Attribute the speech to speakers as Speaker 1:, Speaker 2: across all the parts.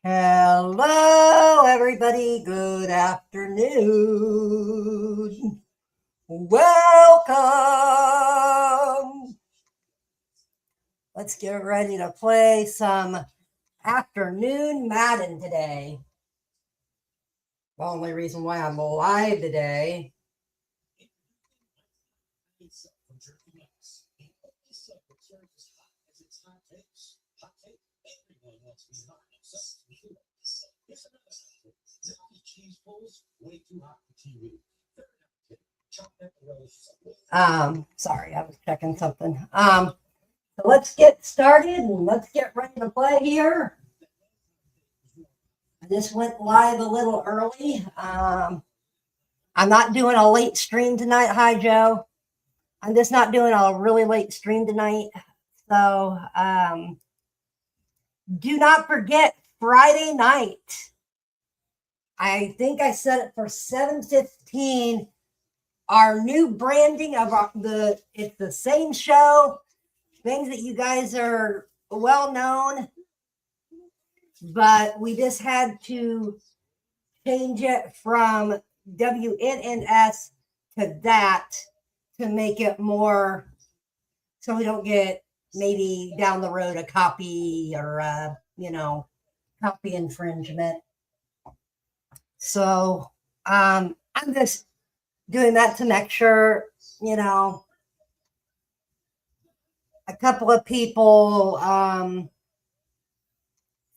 Speaker 1: Hello, everybody. Good afternoon. Welcome. Let's get ready to play some afternoon Madden today. The only reason why I'm alive today. Sorry, I was checking something. So let's get started and let's get ready to play here. I just went live a little early. I'm not doing a late stream tonight. Hi, Joe. I'm just not doing a really late stream tonight. So do not forget Friday night. I think I set it for 7:15. Our new branding of it's the same show, things that you guys are well known, but we just had to change it from WNNS to that to make it more so we don't get maybe down the road a copy or copy infringement. So I'm just doing that to make sure, a couple of people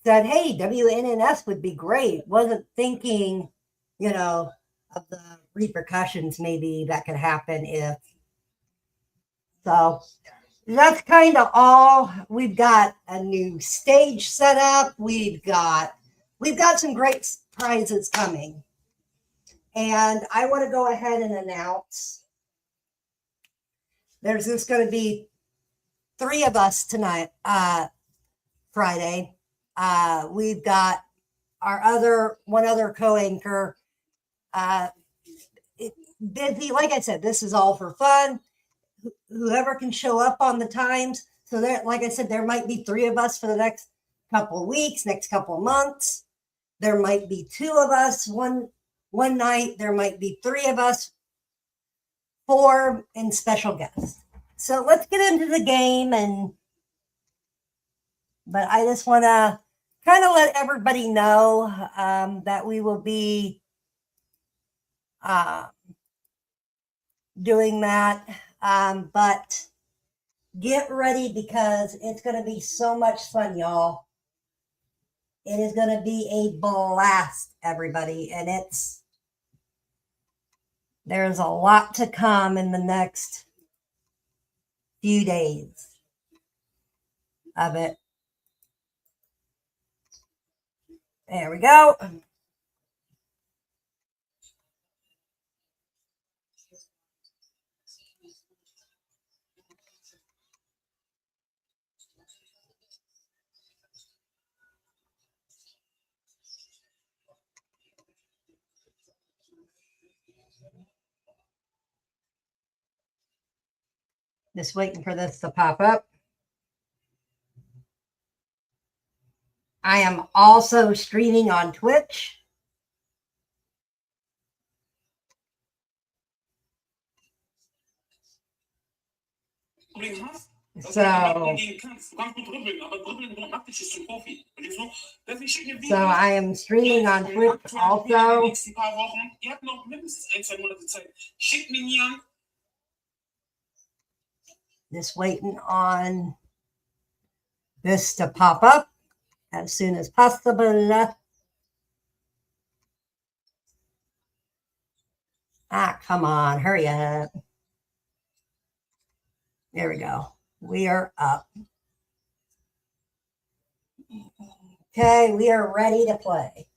Speaker 1: said, hey, WNNS would be great. Wasn't thinking, of the repercussions maybe that could happen if. So that's kind of all. We've got a new stage set up. We've got some great prizes coming. And I want to go ahead and announce there's just going to be 3 of us tonight, Friday. We've got one other co-anchor busy. Like I said, this is all for fun. Whoever can show up on the times. So there, like I said, there might be 3 of us for the next couple of weeks, next couple of months. There might be 2 of us one night. There might be 3 of us, 4 and special guests. So let's get into the game. But I just want to kind of let everybody know that we will be doing that. But get ready because it's going to be so much fun, y'all. It is going to be a blast, everybody. And there's a lot to come in the next few days of it. There we go. Just waiting for this to pop up. I am also streaming on Twitch. So I am streaming on Twitch also. Just waiting on this to pop up as soon as possible. Come on, hurry up. There we go. We are up. Okay, we are ready to play.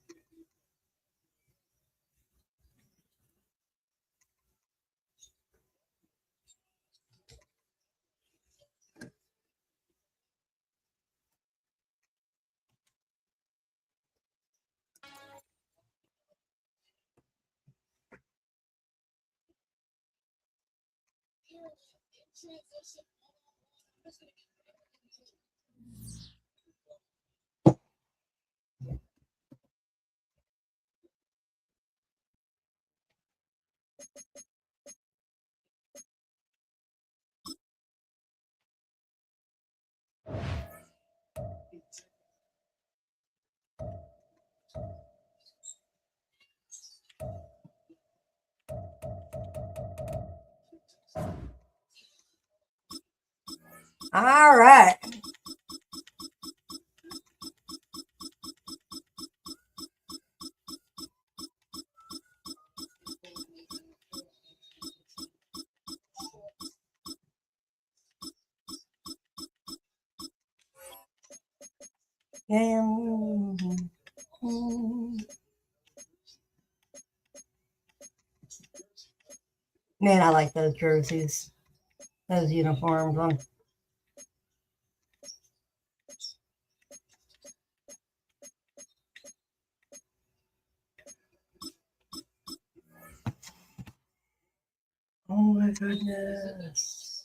Speaker 1: All right. And man, I like those jerseys, those uniforms on. Oh my goodness.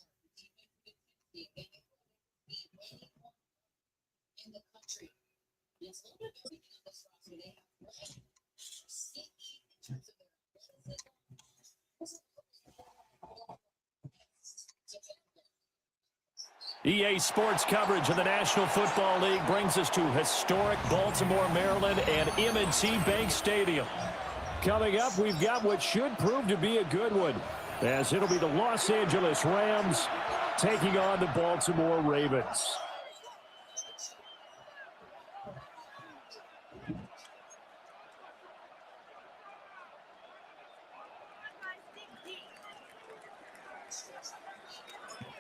Speaker 2: EA Sports coverage of the National Football League brings us to historic Baltimore, Maryland, and M&T Bank Stadium. Coming up, we've got what should prove to be a good one, as it'll be the Los Angeles Rams taking on the Baltimore Ravens.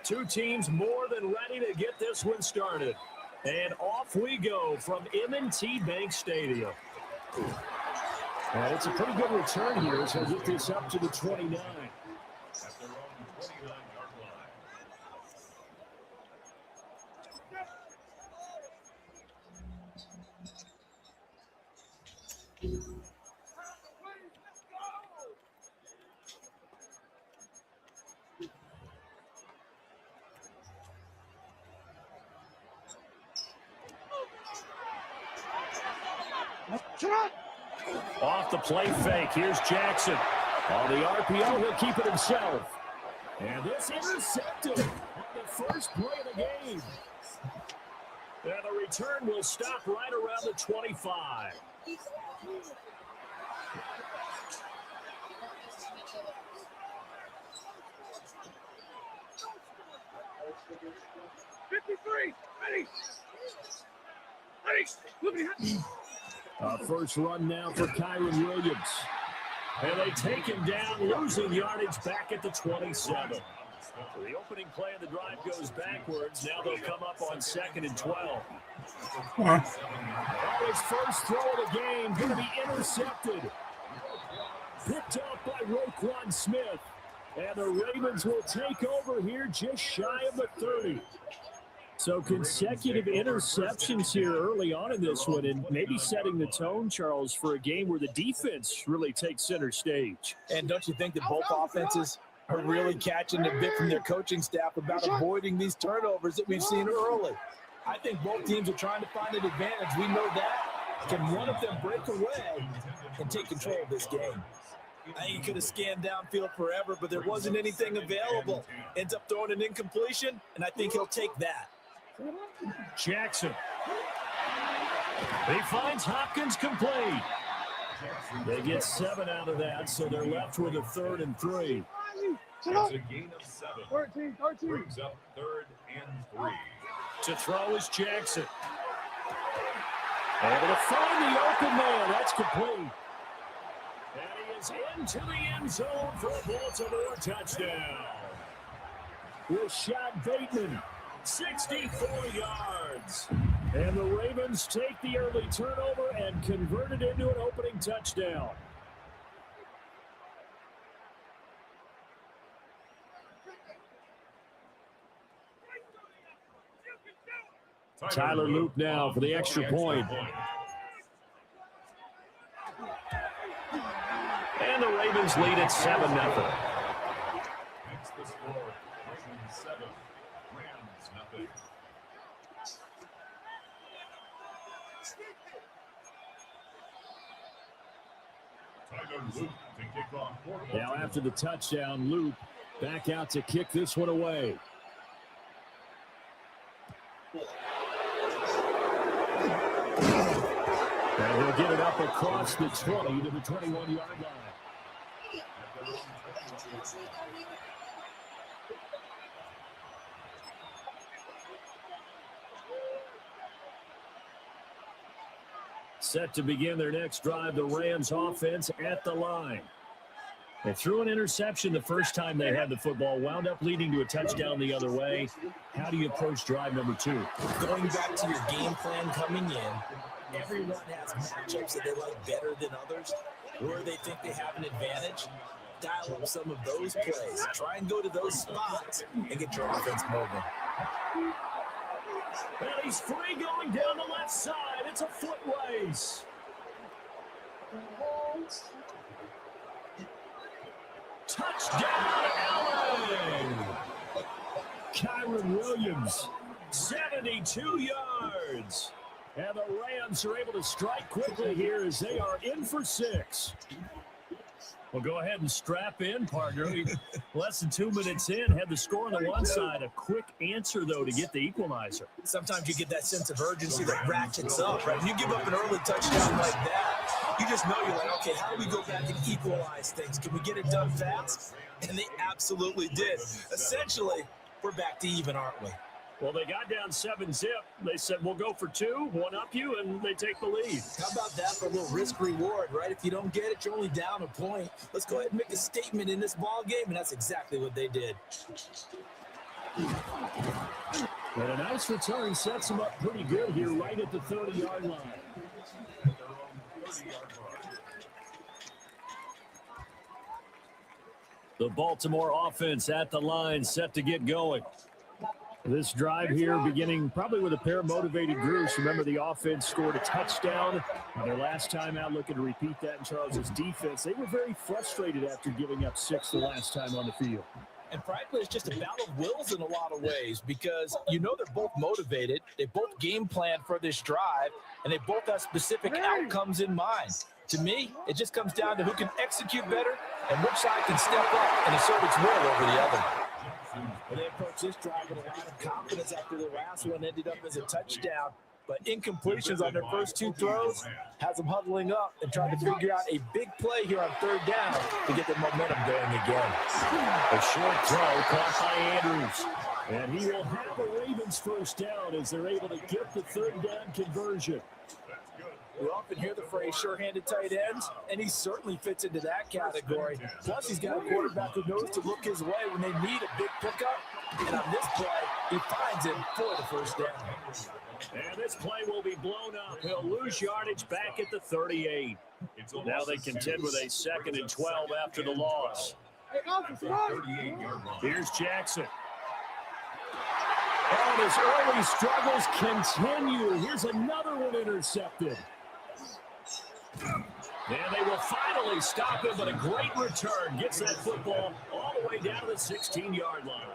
Speaker 2: Two teams more than ready to get this one started. And off we go from M&T Bank Stadium. And it's a pretty good return here as he'll get this up to the 29. At their own 29-yard line. Off the play fake. Here's Jackson. On the RPO, he'll keep it himself. And this intercepted on the first play of the game. And the return will stop right around the 25. First run now for Kyron Williams. And they take him down, losing yardage back at the 27. So the opening play of the drive goes backwards. Now they'll come up on 2nd and 12.
Speaker 1: Yeah.
Speaker 2: His first throw of the game going to be intercepted. Picked off by Roquan Smith. And the Ravens will take over here just shy of the 30. So consecutive interceptions here early on in this one, and maybe setting the tone, Charles, for a game where the defense really takes center stage.
Speaker 3: And don't you think that both offenses are really catching a bit from their coaching staff about avoiding these turnovers that we've seen early? I think both teams are trying to find an advantage. We know that. Can one of them break away and take control of this game? I think he could have scanned downfield forever, but there wasn't anything available. Ends up throwing an incompletion, and I think he'll take that.
Speaker 2: Jackson. He finds Hopkins complete. They get 7 out of that, so they're left with a 3rd and 3.
Speaker 4: It's a gain of 7. 13. Brings up 3rd and 3.
Speaker 2: To throw is Jackson. Able to find the open man. That's complete. And he is into the end zone for a Baltimore touchdown. Rashad Bateman. 64 yards. And the Ravens take the early turnover and convert it into an opening touchdown. Tyler Loop now for the extra point. And the Ravens lead at 7-0.
Speaker 4: Makes the score Ravens 7, Rams nothing. Tyler Loop to kick off.
Speaker 2: Now after the touchdown, Loop back out to kick this one away. And he'll get it up across the 20 to the 21-yard line. Set to begin their next drive, the Rams offense at the line. They threw an interception the first time they had the football, wound up leading to a touchdown the other way. How do you approach drive number 2?
Speaker 3: Going back to your game plan coming in, everyone has matchups that they like better than others, where they think they have an advantage. Dial up some of those plays. Try and go to those spots and get your offense moving.
Speaker 2: Well, he's free going down the left side. It's a foot race. Touchdown, Allen! Kyron Williams, 72 yards. And the Rams are able to strike quickly here as they are in for 6. Well, go ahead and strap in, partner. Less than 2 minutes in, had the score on the one side. A quick answer, though, to get the equalizer.
Speaker 3: Sometimes you get that sense of urgency that ratchets up, right? When you give up an early touchdown like that, you just know you're like, okay, how do we go back and equalize things? Can we get it done fast? And they absolutely did. Essentially, we're back to even, aren't we?
Speaker 2: Well, they got down 7-zip. They said, we'll go for 2, one up you, and they take the lead.
Speaker 3: How about that for a little risk-reward, right? If you don't get it, you're only down a point. Let's go ahead and make a statement in this ball game, and that's exactly what they did.
Speaker 2: And a nice return sets them up pretty good here right at the 30-yard line. The Baltimore offense at the line, set to get going. This drive here beginning probably with a pair of motivated groups. Remember, the offense scored a touchdown on their last time out, looking to repeat that in Charles's defense. They were very frustrated after giving up 6 the last time on the field.
Speaker 3: And frankly, it's just a battle of wills in a lot of ways because you know they're both motivated. They both game plan for this drive, and they both have specific outcomes in mind. To me, it just comes down to who can execute better and which side can step up and assert its will over the other. Well, they approached this drive with a lot of confidence after the last one ended up as a touchdown. But incompletions on their first 2 throws has them huddling up and trying to figure out a big play here on 3rd down to get the momentum going again.
Speaker 2: A short throw caught by Andrews. And he will have a Ravens first down as they're able to get the 3rd down conversion.
Speaker 3: We often hear the phrase sure-handed tight ends, and he certainly fits into that category. Plus, he's got a quarterback who knows to look his way when they need a big pickup. And on this play, he finds him for the first down.
Speaker 2: And this play will be blown up. He'll lose yardage back at the 38. Now they contend with a 2nd and 12 after the loss. Here's Jackson. And his early struggles continue. Here's another one intercepted. And they will finally stop him, but a great return. Gets that football all the way down to the 16-yard line.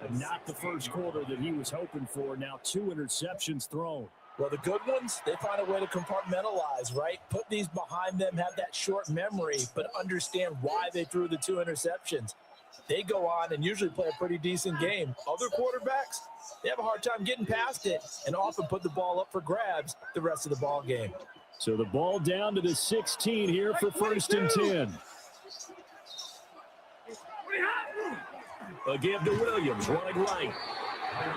Speaker 2: And not the first quarter that he was hoping for. Now 2 interceptions thrown.
Speaker 3: Well, the good ones, they find a way to compartmentalize, right? Put these behind them, have that short memory, but understand why they threw the 2 interceptions. They go on and usually play a pretty decent game. Other quarterbacks, they have a hard time getting past it and often put the ball up for grabs the rest of the ball game.
Speaker 2: So the ball down to the 16 here for 1st and 10. A give to Williams, running right.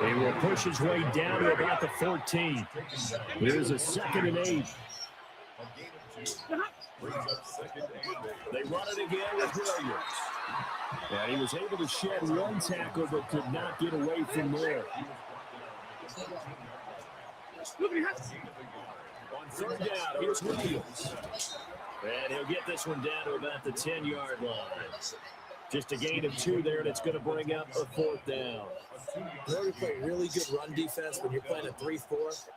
Speaker 2: He will push his way down to about the 14. Here's a 2nd and 8. They run it again with Williams. And he was able to shed 1 tackle but could not get away from there. On 3rd down, here's Williams. And he'll get this one down to about the 10-yard line. Just a gain of 2 there, and it's going to bring up a 4th down.
Speaker 3: You know, we play really good run defense when you're playing a 3-4.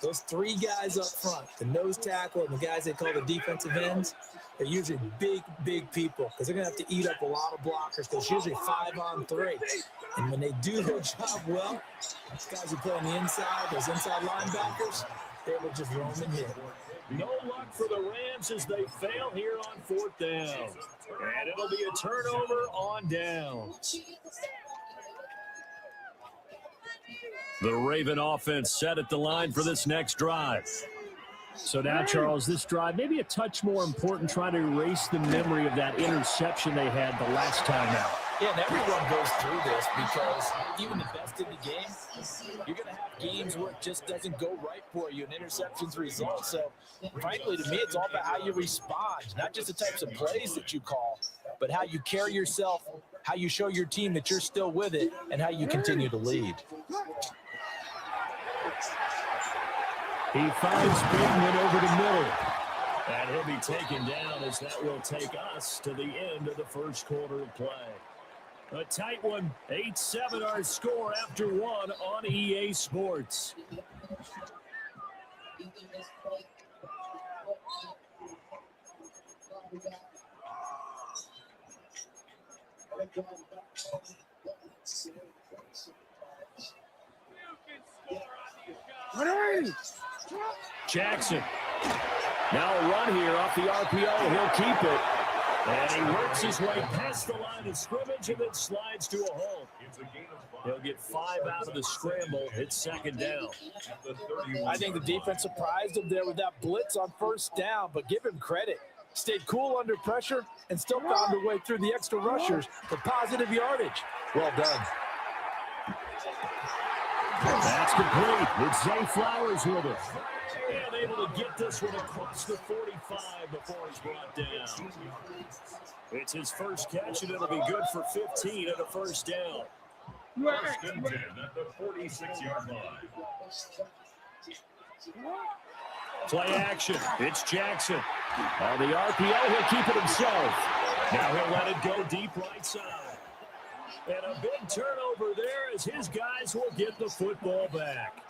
Speaker 3: Those 3 guys up front, the nose tackle and the guys they call the defensive ends, they're usually big people because they're going to have to eat up a lot of blockers because it's usually 5-on-3. And when they do their job well, those guys who play on the inside, those inside linebackers, they will just roam and hit.
Speaker 2: No luck for the Rams as they fail here on 4th down. And it'll be a turnover on down. The Raven offense set at the line for this next drive. So now, Charles, this drive maybe a touch more important, trying to erase the memory of that interception they had the last time out.
Speaker 3: Yeah, and everyone goes through this because even the best in the game, you're going to have games where it just doesn't go right for you, and interceptions result. So, frankly, to me, it's all about how you respond, not just the types of plays that you call, but how you carry yourself, how you show your team that you're still with it, and how you continue to lead.
Speaker 2: He finds Bateman over the middle. And he'll be taken down as that will take us to the end of the first quarter of play. A tight one, 8-7 our score after one on EA Sports. Jackson. Now a run here off the RPO. He'll keep it. And he works his way past the line of scrimmage and then slides to a hole. He'll get 5 out of the scramble. It's second down.
Speaker 3: I think the defense surprised him there with that blitz on first down, but give him credit. Stayed cool under pressure and still found a way through the extra rushers for positive yardage. Well done.
Speaker 2: That's complete. It's Zay Flowers with it. And able to get this one across the 45 before he's brought down. It's his first catch, and it'll be good for 15 and a first down.
Speaker 4: First and 10 at the 46-yard line.
Speaker 2: Play action. It's Jackson. On the RPO, he'll keep it himself. Now he'll let it go deep right side. And a big turnover there as his guys will get the football back.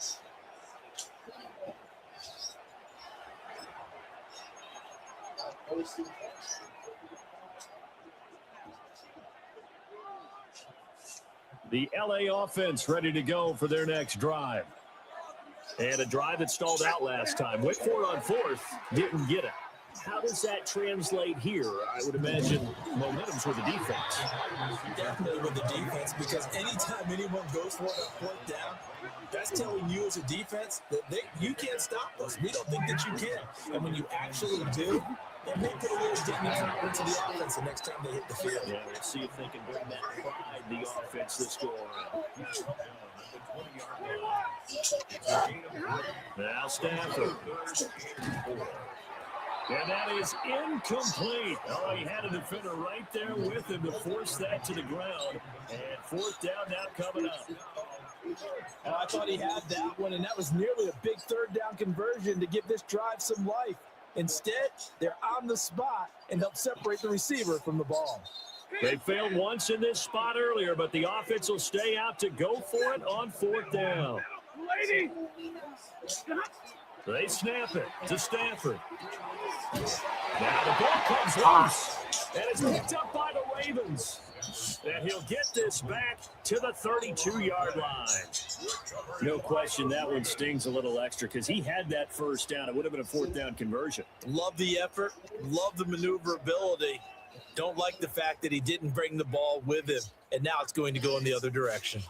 Speaker 2: The LA offense ready to go for their next drive. And a drive that stalled out last time. Went for it on fourth, didn't get it. How does that translate here? I would imagine momentum's with the defense.
Speaker 3: Definitely with the defense, because anytime anyone goes for it on fourth down, that's telling you as a defense that you can't stop us. We don't think that you can. And when you actually do, it may put a little dent in the confidence of the offense the next time they hit the field.
Speaker 2: Yeah, we'll see if they can bring that pride, the offense, this go around. Now Stafford. And that is incomplete. Oh, he had a defender right there with him to force that to the ground. And fourth down now coming up.
Speaker 3: I thought he had that one, and that was nearly a big third down conversion to give this drive some life. Instead, they're on the spot and help separate the receiver from the ball.
Speaker 2: They failed once in this spot earlier, but the offense will stay out to go for it on fourth down. They snap it to Stafford. Now the ball comes loose, and it's picked up by the Ravens. And he'll get this back to the 32-yard line. No question that one stings a little extra because he had that first down. It would have been a fourth down conversion.
Speaker 3: Love the effort. Love the maneuverability. Don't like the fact that he didn't bring the ball with him, and now it's going to go in the other direction.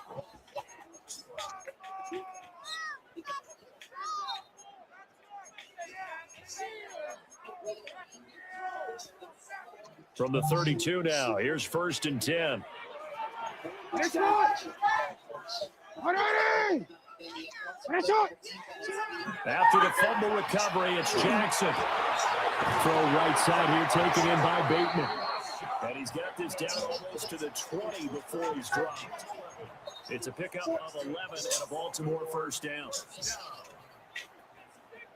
Speaker 2: From the 32 now, here's first and 10. After the fumble recovery, it's Jackson. Throw right side here, taken in by Bateman. And he's got this down almost to the 20 before he's dropped. It's a pickup of 11 and a Baltimore first down.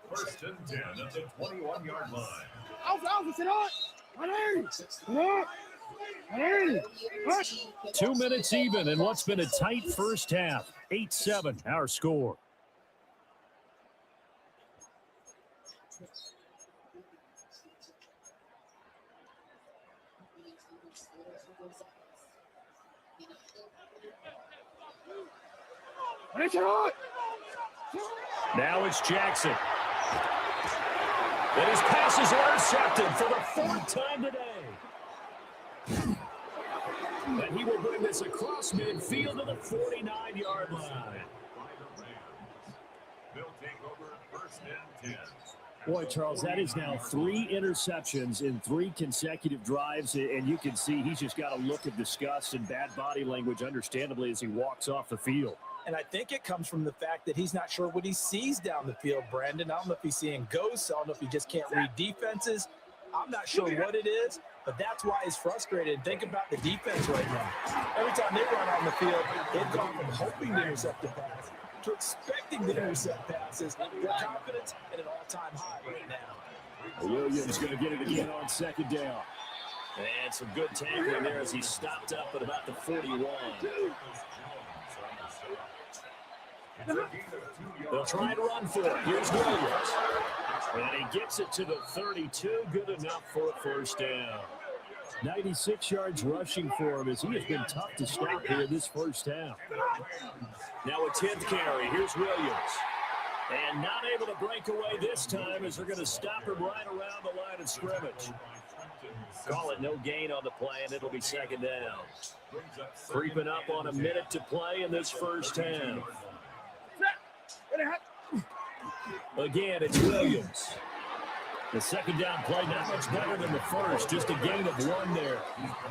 Speaker 4: First and 10 at the 21-yard line.
Speaker 2: 2 minutes even in what's been a tight first half. 8-7 our score. Now it's Jackson. And his passes are intercepted for the fourth time today. And he will bring this across midfield to the 49-yard line.
Speaker 4: They'll take over first and 10.
Speaker 2: Boy, Charles, that is now 3 interceptions in 3 consecutive drives, and you can see he's just got a look of disgust and bad body language, understandably, as he walks off the field.
Speaker 3: And I think it comes from the fact that he's not sure what he sees down the field, Brandon. I don't know if he's seeing ghosts. I don't know if he just can't read defenses. I'm not sure what it is, but that's why he's frustrated. Think about the defense right now. Every time they run on the field, they've gone from hoping to intercept the pass to expecting to intercept passes. Their confidence at an all-time high right now.
Speaker 2: Williams going to get it again on 2nd down. And some good tackling there as he stopped up at about the 41. They'll try and run for it. Here's Williams. And he gets it to the 32. Good enough for a 1st down. 96 yards rushing for him as he has been tough to stop here this 1st half. Now a 10th carry. Here's Williams. And not able to break away this time as they're going to stop him right around the line of scrimmage. Call it no gain on the play, and it'll be 2nd down. Creeping up on a minute to play in this 1st half. Again, it's Williams. The 2nd down play, not much better than the first, just a gain of 1 there.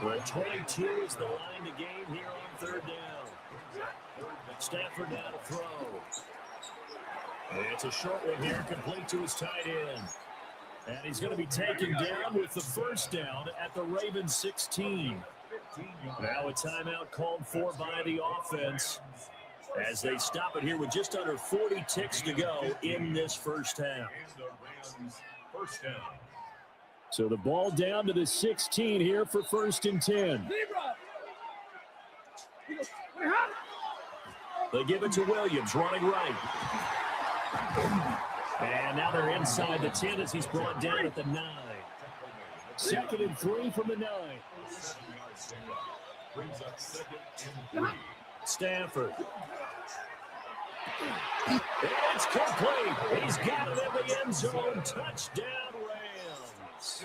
Speaker 2: Well, 22 is the line to gain here on 3rd down. Stafford now to throw. And it's a short one here, complete to his tight end. And he's going to be taken down with the 1st down at the Ravens 16. Now a timeout called for by the offense as they stop it here with just under 40 ticks to go in this 1st half. So the ball down to the 16 here for 1st and 10. They give it to Williams, running right. And now they're inside the 10 as he's brought down at the 9. 2nd and 3 from the 9. Stafford. It's complete. He's got it in the end zone. Touchdown, Rams.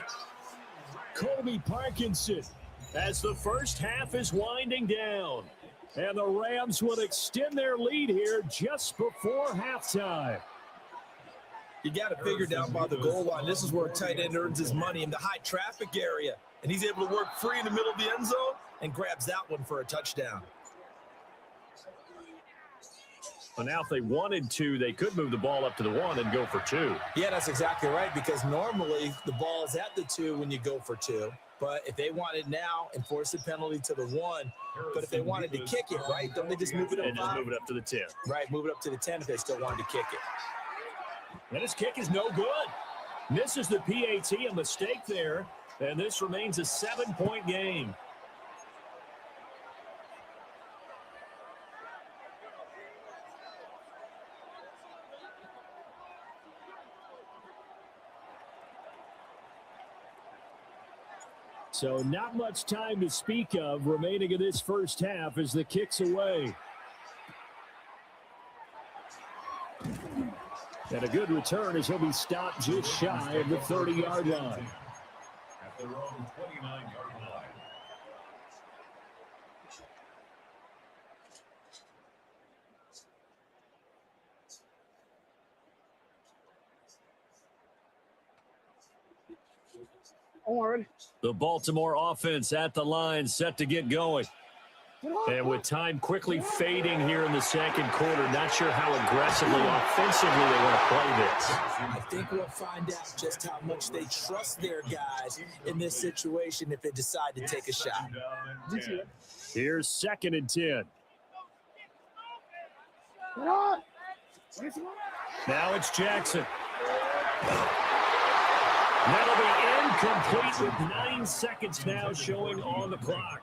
Speaker 2: Colby Parkinson as the 1st half is winding down. And the Rams will extend their lead here just before halftime.
Speaker 3: You got to figure down by the goal line. This is where a tight end earns his money in the high traffic area. And he's able to work free in the middle of the end zone and grabs that one for a touchdown.
Speaker 2: Well, now if they wanted to, they could move the ball up to the 1 and go for 2.
Speaker 3: Yeah, that's exactly right, because normally the ball is at the 2 when you go for 2. But if they wanted now, enforce the penalty to the 1. But if they wanted to kick it, right, don't they just move it up?
Speaker 2: And just move it up to the 10.
Speaker 3: Right, move it up to the 10 if they still wanted to kick it.
Speaker 2: And his kick is no good. Misses the PAT, a mistake there. And this remains a 7-point game. So not much time to speak of remaining in this 1st half as the kick's away. And a good return as he'll be stopped just shy of the 30-yard line.
Speaker 4: At their own 29-yard line.
Speaker 2: The Baltimore offense at the line, set to get going. And with time quickly fading here in the 2nd quarter, not sure how aggressively, offensively they want to play this.
Speaker 3: I think we'll find out just how much they trust their guys in this situation if they decide to take a shot.
Speaker 2: Here's 2nd and 10. Now it's Jackson. That'll be incomplete with 9 seconds now showing on the clock.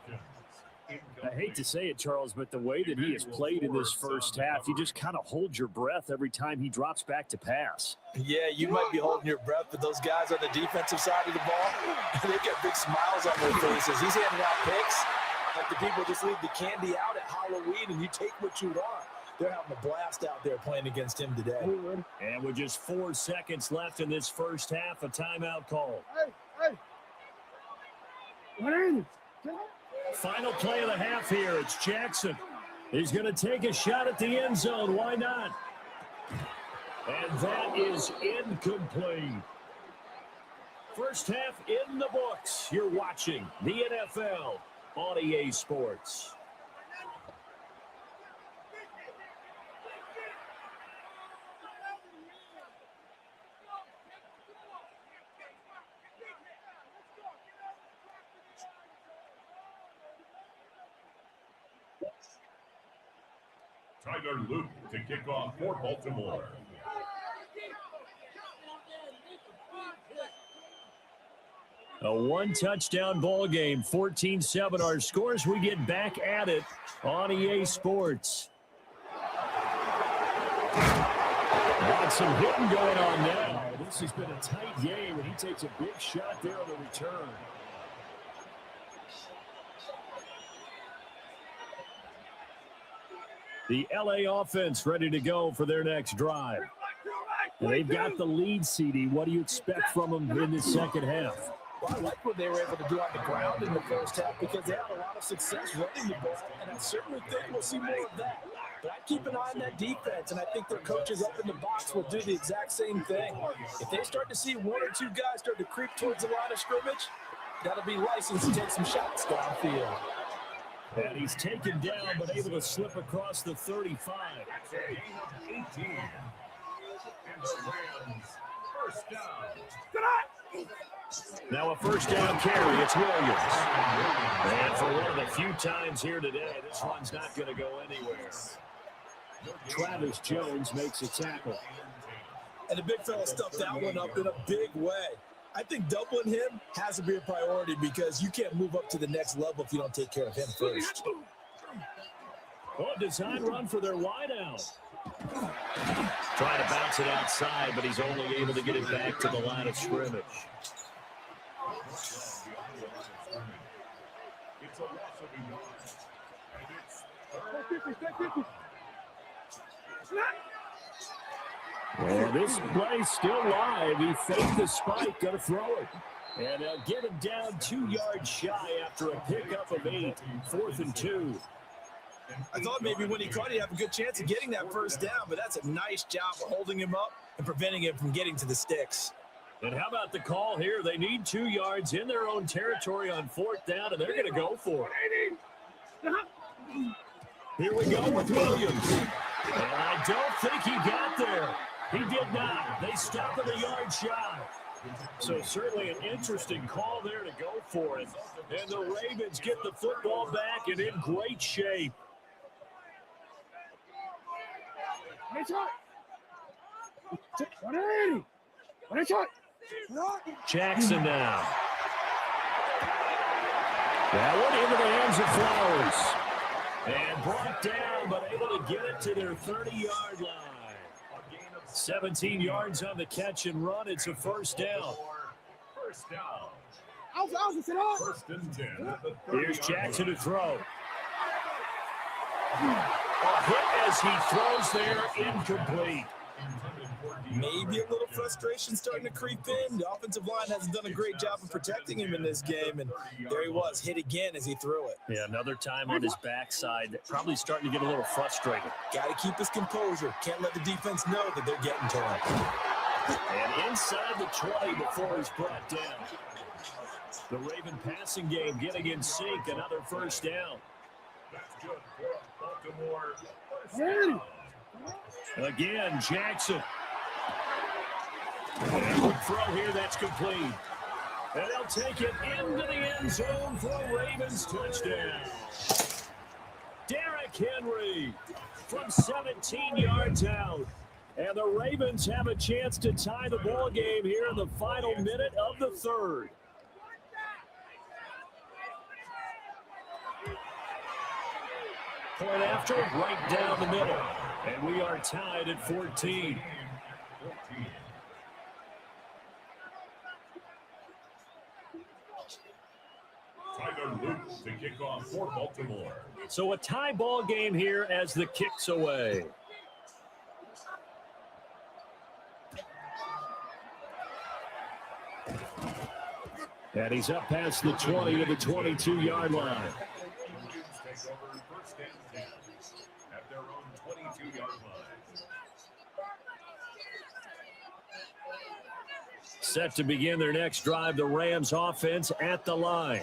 Speaker 2: I hate to say it, Charles, but the way that he has played in this 1st half, you just kind of hold your breath every time he drops back to pass.
Speaker 3: Yeah, you might be holding your breath, but those guys on the defensive side of the ball, they've got big smiles on their faces. He's handing out picks like the people just leave the candy out at Halloween and you take what you want. They're having a blast out there playing against him today.
Speaker 2: And with just 4 seconds left in this 1st half, a timeout call. Final play of the half here. It's Jackson. He's going to take a shot at the end zone. Why not? And that is incomplete. First half in the books. You're watching the NFL on EA Sports.
Speaker 4: Tyler Luke to kick off for Baltimore.
Speaker 2: A one-touchdown ball game, 14-7 our scores. We get back at it on EA Sports. Got some hitting going on now. This has been a tight game, and he takes a big shot there on the return. The LA offense ready to go for their next drive. And they've got the lead, CD. What do you expect from them in the second half?
Speaker 3: Well, I like what they were able to do on the ground in the first half because they had a lot of success running the ball, and I certainly think we'll see more of that. But I keep an eye on that defense, and I think their coaches up in the box will do the exact same thing. If they start to see one or two guys start to creep towards the line of scrimmage, that'll be license to take some shots downfield.
Speaker 2: And he's taken down, but able to slip across the 35.
Speaker 4: It's a gain of 18. And the Rams, first down.
Speaker 2: Now a first down carry. It's Williams. And for one of the few times here today, this one's not going to go anywhere. Travis Jones makes a tackle.
Speaker 3: And the big fella stuffed that one up in a big way. I think doubling him has to be a priority because you can't move up to the next level if you don't take care of him first.
Speaker 2: Oh, design run for their wideout. Trying to bounce it outside, but he's only able to get it back to the line of scrimmage.
Speaker 4: It's a loss of 1 yard. And it's
Speaker 2: And this play's still live. He faked the spike, going to throw it. And they'll get him down 2 yards shy after a pickup of 8. 4th and 2.
Speaker 3: I thought maybe when he caught it, he'd have a good chance of getting that first down, but that's a nice job of holding him up and preventing him from getting to the sticks.
Speaker 2: And how about the call here? They need 2 yards in their own territory on 4th down, and they're going to go for it. Here we go with Williams. And I don't think he got there. He did not. They stopped at a yard shy. So certainly an interesting call there to go for it. And the Ravens get the football back and in great shape. Jackson now. That one into the hands of Flowers. And brought down, but able to get it to their 30-yard line. 17 yards on the catch and run. It's a first down.
Speaker 4: first down. First and 10.
Speaker 2: Here's Jackson to throw. A hit as he throws there, incomplete.
Speaker 3: Maybe a little frustration starting to creep in. The offensive line hasn't done a great job of protecting him in this game, and there he was, hit again as he threw it.
Speaker 2: Yeah, another time on his backside, probably starting to get a little frustrated.
Speaker 3: Got to keep his composure. Can't let the defense know that they're getting to him.
Speaker 2: And inside the 20 before he's brought down. The Raven passing game getting in sync, another first down.
Speaker 4: That's good for Baltimore. First down.
Speaker 2: Again, Jackson. And quick throw here, that's complete. And they'll take it into the end zone for a Ravens touchdown. Derrick Henry from 17 yards out. And the Ravens have a chance to tie the ball game here in the final minute of the third. Point after, right down the middle. And we are tied at 14.
Speaker 4: Tyler Luke to kick off for Baltimore.
Speaker 2: So a tie ball game here as the kick's away. And he's up past the 20 to the 22-yard line.
Speaker 4: Take over first and 10 at their own 22-yard line.
Speaker 2: Set to begin their next drive, the Rams offense at the line.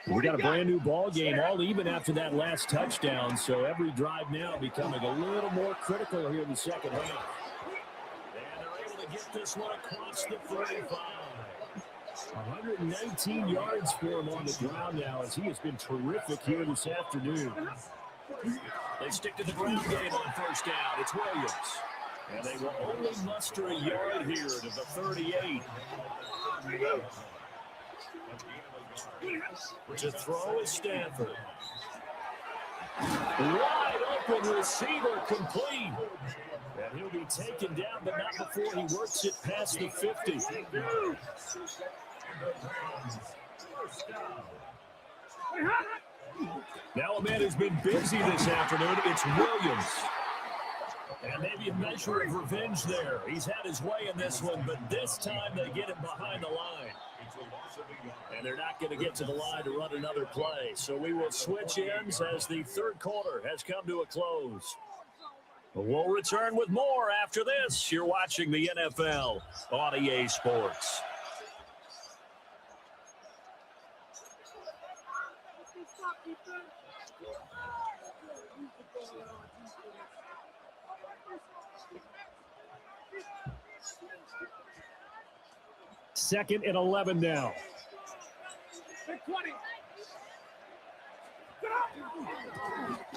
Speaker 2: We got a brand new ball game, all even after that last touchdown, so every drive now becoming a little more critical here in the second half. And they're able to get this one across the 35. 119 yards for him on the ground now, as he has been terrific here this afternoon. They stick to the ground game on first down. It's Williams. And they will only muster a yard here to the 38. To throw is Stanford. Wide open receiver complete. And he'll be taken down, but not before he works it past the 50. Now a man who's been busy this afternoon, it's Williams. And maybe a measure of revenge there. He's had his way in this one, but this time they get him behind the line. And they're not going to get to the line to run another play. So we will switch ends as the third quarter has come to a close. We'll return with more after this. You're watching the NFL on EA Sports. Second and 11 now.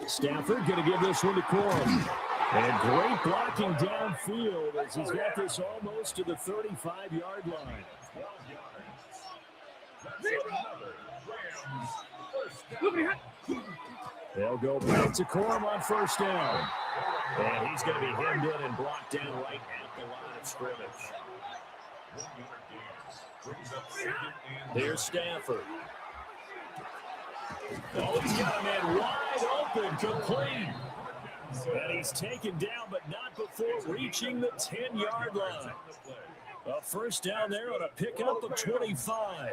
Speaker 2: Stafford going to give this one to Corum. And great blocking downfield as he's got this almost to the 35-yard line. They'll go back to Corum on first down. And he's going to be hemmed in and blocked down right at the line of scrimmage. Here's Stanford. Oh, he's got a man wide open, complete. And he's taken down, but not before reaching the 10-yard line. A first down there on a pickup of 25.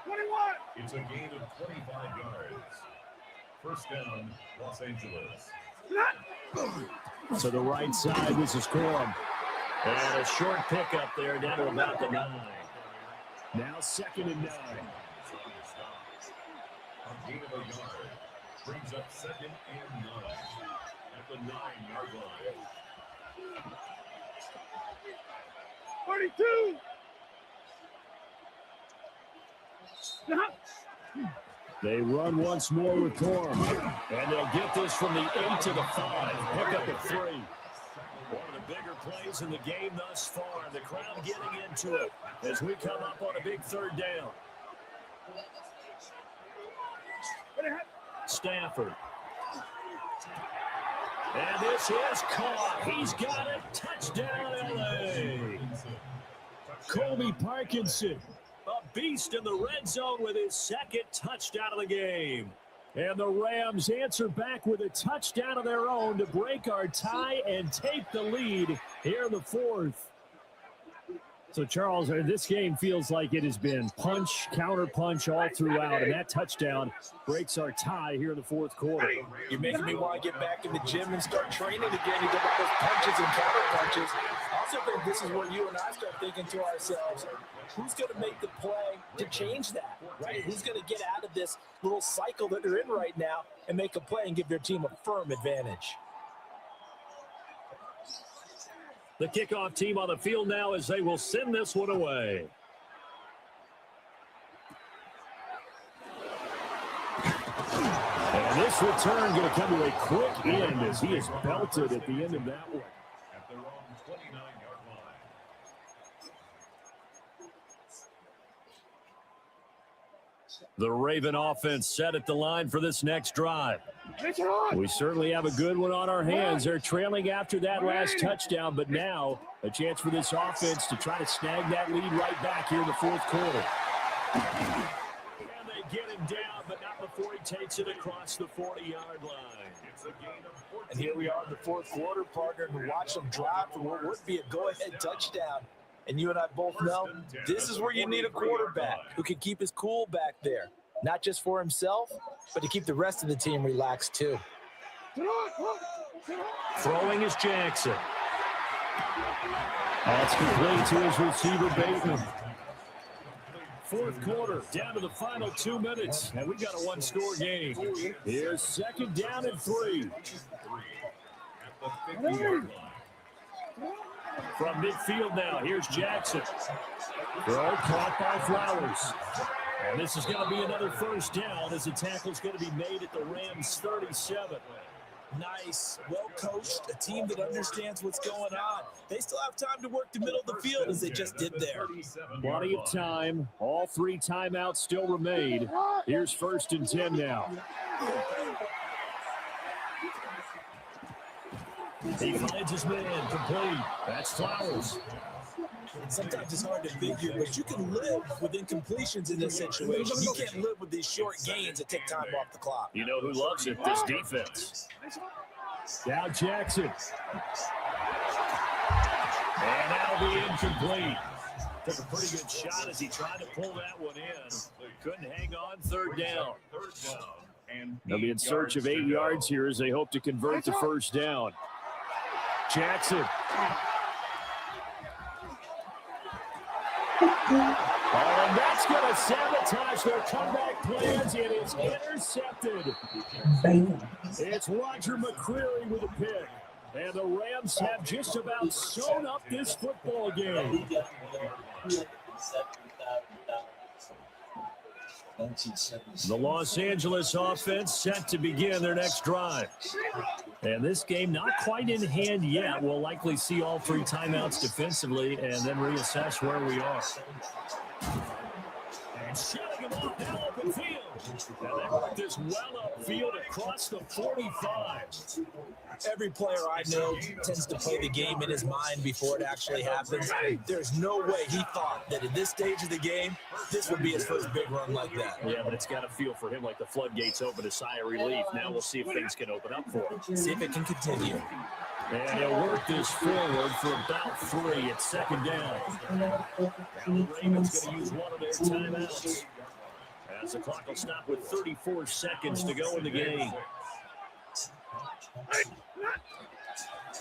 Speaker 4: 21. It's a gain of 25 yards. First down, Los Angeles.
Speaker 2: To the right side, this is Corum. And a short pickup there down to about the 9. Now 2nd and 9.
Speaker 4: A gain of a yard. Brings up 2nd and 9 at the 9-yard line.
Speaker 5: 42.
Speaker 2: They run once more with Corum. And they'll get this from the 8 to the 5. Pick up at 3. One of the bigger plays in the game thus far. The crowd getting into it as we come up on a big third down. Stafford. And this is caught. He's got it. Touchdown, LA. Colby Parkinson, a beast in the red zone with his second touchdown of the game. And the Rams answer back with a touchdown of their own to break our tie and take the lead here in the fourth. So, Charles, this game feels like it has been punch, counter punch all throughout, and that touchdown breaks our tie here in the fourth quarter.
Speaker 3: You're making me want to get back in the gym and start training again. You talk about those punches and counter punches. I also think this is where you and I start thinking to ourselves, who's going to make the play to change that, right? Who's going to get out of this little cycle that they're in right now and make a play and give their team a firm advantage?
Speaker 2: The kickoff team on the field now as they will send this one away. And this return going to come to a quick end as he is belted at the end of that one.
Speaker 4: At their own 29-yard line.
Speaker 2: The Raven offense set at the line for this next drive. We certainly have a good one on our hands. They're trailing after that last touchdown, but now a chance for this offense to try to snag that lead right back here in the fourth quarter. And they get him down, but not before he takes it across the 40-yard line.
Speaker 4: It's a gain of 14.
Speaker 3: And here we are in the fourth quarter, partner, and watch them drive for what would be a go-ahead touchdown. And you and I both know this is where you need a quarterback who can keep his cool back there. Not just for himself, but to keep the rest of the team relaxed too.
Speaker 2: Throwing is Jackson. That's complete to his receiver, Bateman. Fourth quarter, down to the final 2 minutes, and we've got a one-score game. Here's second down and 3. From midfield now, here's Jackson. Throw caught by Flowers. And this is going to be another first down as the tackle's going to be made at the Rams' 37.
Speaker 3: Nice, well coached, a team that understands what's going on. They still have time to work the middle of the field as they just did there.
Speaker 2: Plenty of time. All 3 timeouts still remain. Here's first and 10 now. He finds his man complete. That's Flowers.
Speaker 3: Sometimes it's hard to figure, but you can live with incompletions in this situation. You can't live with these short gains that take time off the clock.
Speaker 2: You know who loves it? This defense. Now Jackson. And that'll be incomplete. Took a pretty good shot as he tried to pull that one in. Couldn't hang on. Third down. They'll be in search of 8 yards here as they hope to convert the first down. Jackson. Oh, and that's going to sabotage their comeback plans. It is intercepted. It's Roger McCreary with a pick. And the Rams have just about sewn up this football game. The Los Angeles offense set to begin their next drive. And this game not quite in hand yet. We'll likely see all 3 timeouts defensively and then reassess where we are. And shutting him off now open field. And they work this well upfield across the 45.
Speaker 3: Every player I know tends to play the game in his mind before it actually happens. There's no way he thought that at this stage of the game, this would be his first big run like that.
Speaker 2: Yeah, but it's got to feel for him like the floodgates open, a sigh of relief. Now we'll see if things can open up for him.
Speaker 3: See if it can continue.
Speaker 2: And he'll work this forward for about 3. It's second down. Now the Ravens going to use one of their timeouts. As the clock will stop with 34 seconds to go in the game.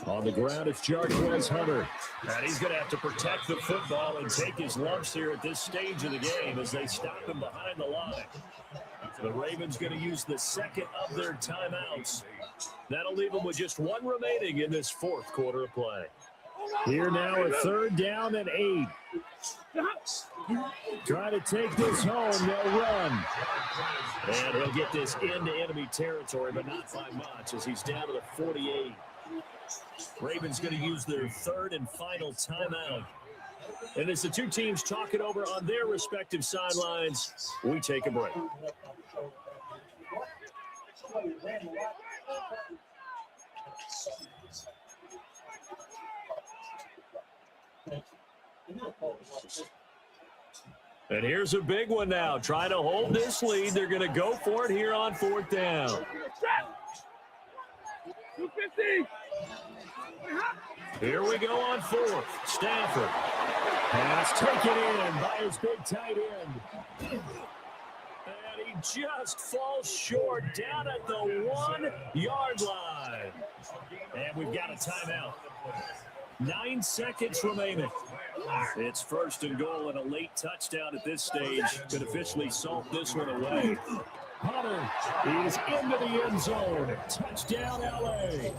Speaker 2: On the ground, it's Jarquez Hunter. And he's going to have to protect the football and take his lumps here at this stage of the game as they stop him behind the line. The Ravens going to use the second of their timeouts. That'll leave them with just 1 remaining in this fourth quarter of play. Here now, a third down and 8. Try to take this home, they'll run. And he'll get this into enemy territory, but not by much as he's down to the 48. Ravens going to use their third and final timeout. And as the 2 teams talk it over on their respective sidelines, we take a break. And here's a big one now. Trying to hold this lead. They're going to go for it here on 4th down. 250. Here we go on 4th. Stafford. Pass taken in by his big tight end. And he just falls short down at the 1-yard line. And we've got a timeout. 9 seconds remaining. It's first and goal and a late touchdown at this stage could officially salt this one away. Hunter is into the end zone. Touchdown, L.A.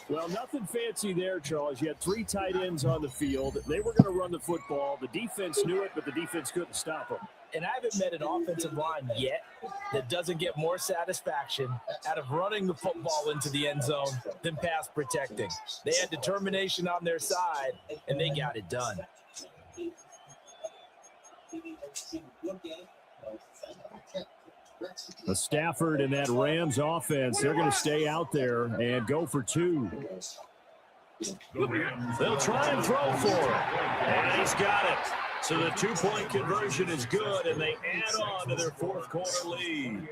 Speaker 2: Well, nothing fancy there, Charles. You had 3 tight ends on the field. They were going to run the football. The defense knew it, but the defense couldn't stop them.
Speaker 3: And I haven't met an offensive line yet that doesn't get more satisfaction out of running the football into the end zone than pass protecting. They had determination on their side, and they got it done.
Speaker 2: The Stafford and that Rams offense, they're going to stay out there and go for 2. They'll try and throw for it. And he's got it. So the 2-point conversion is good, and they add on to their fourth quarter lead.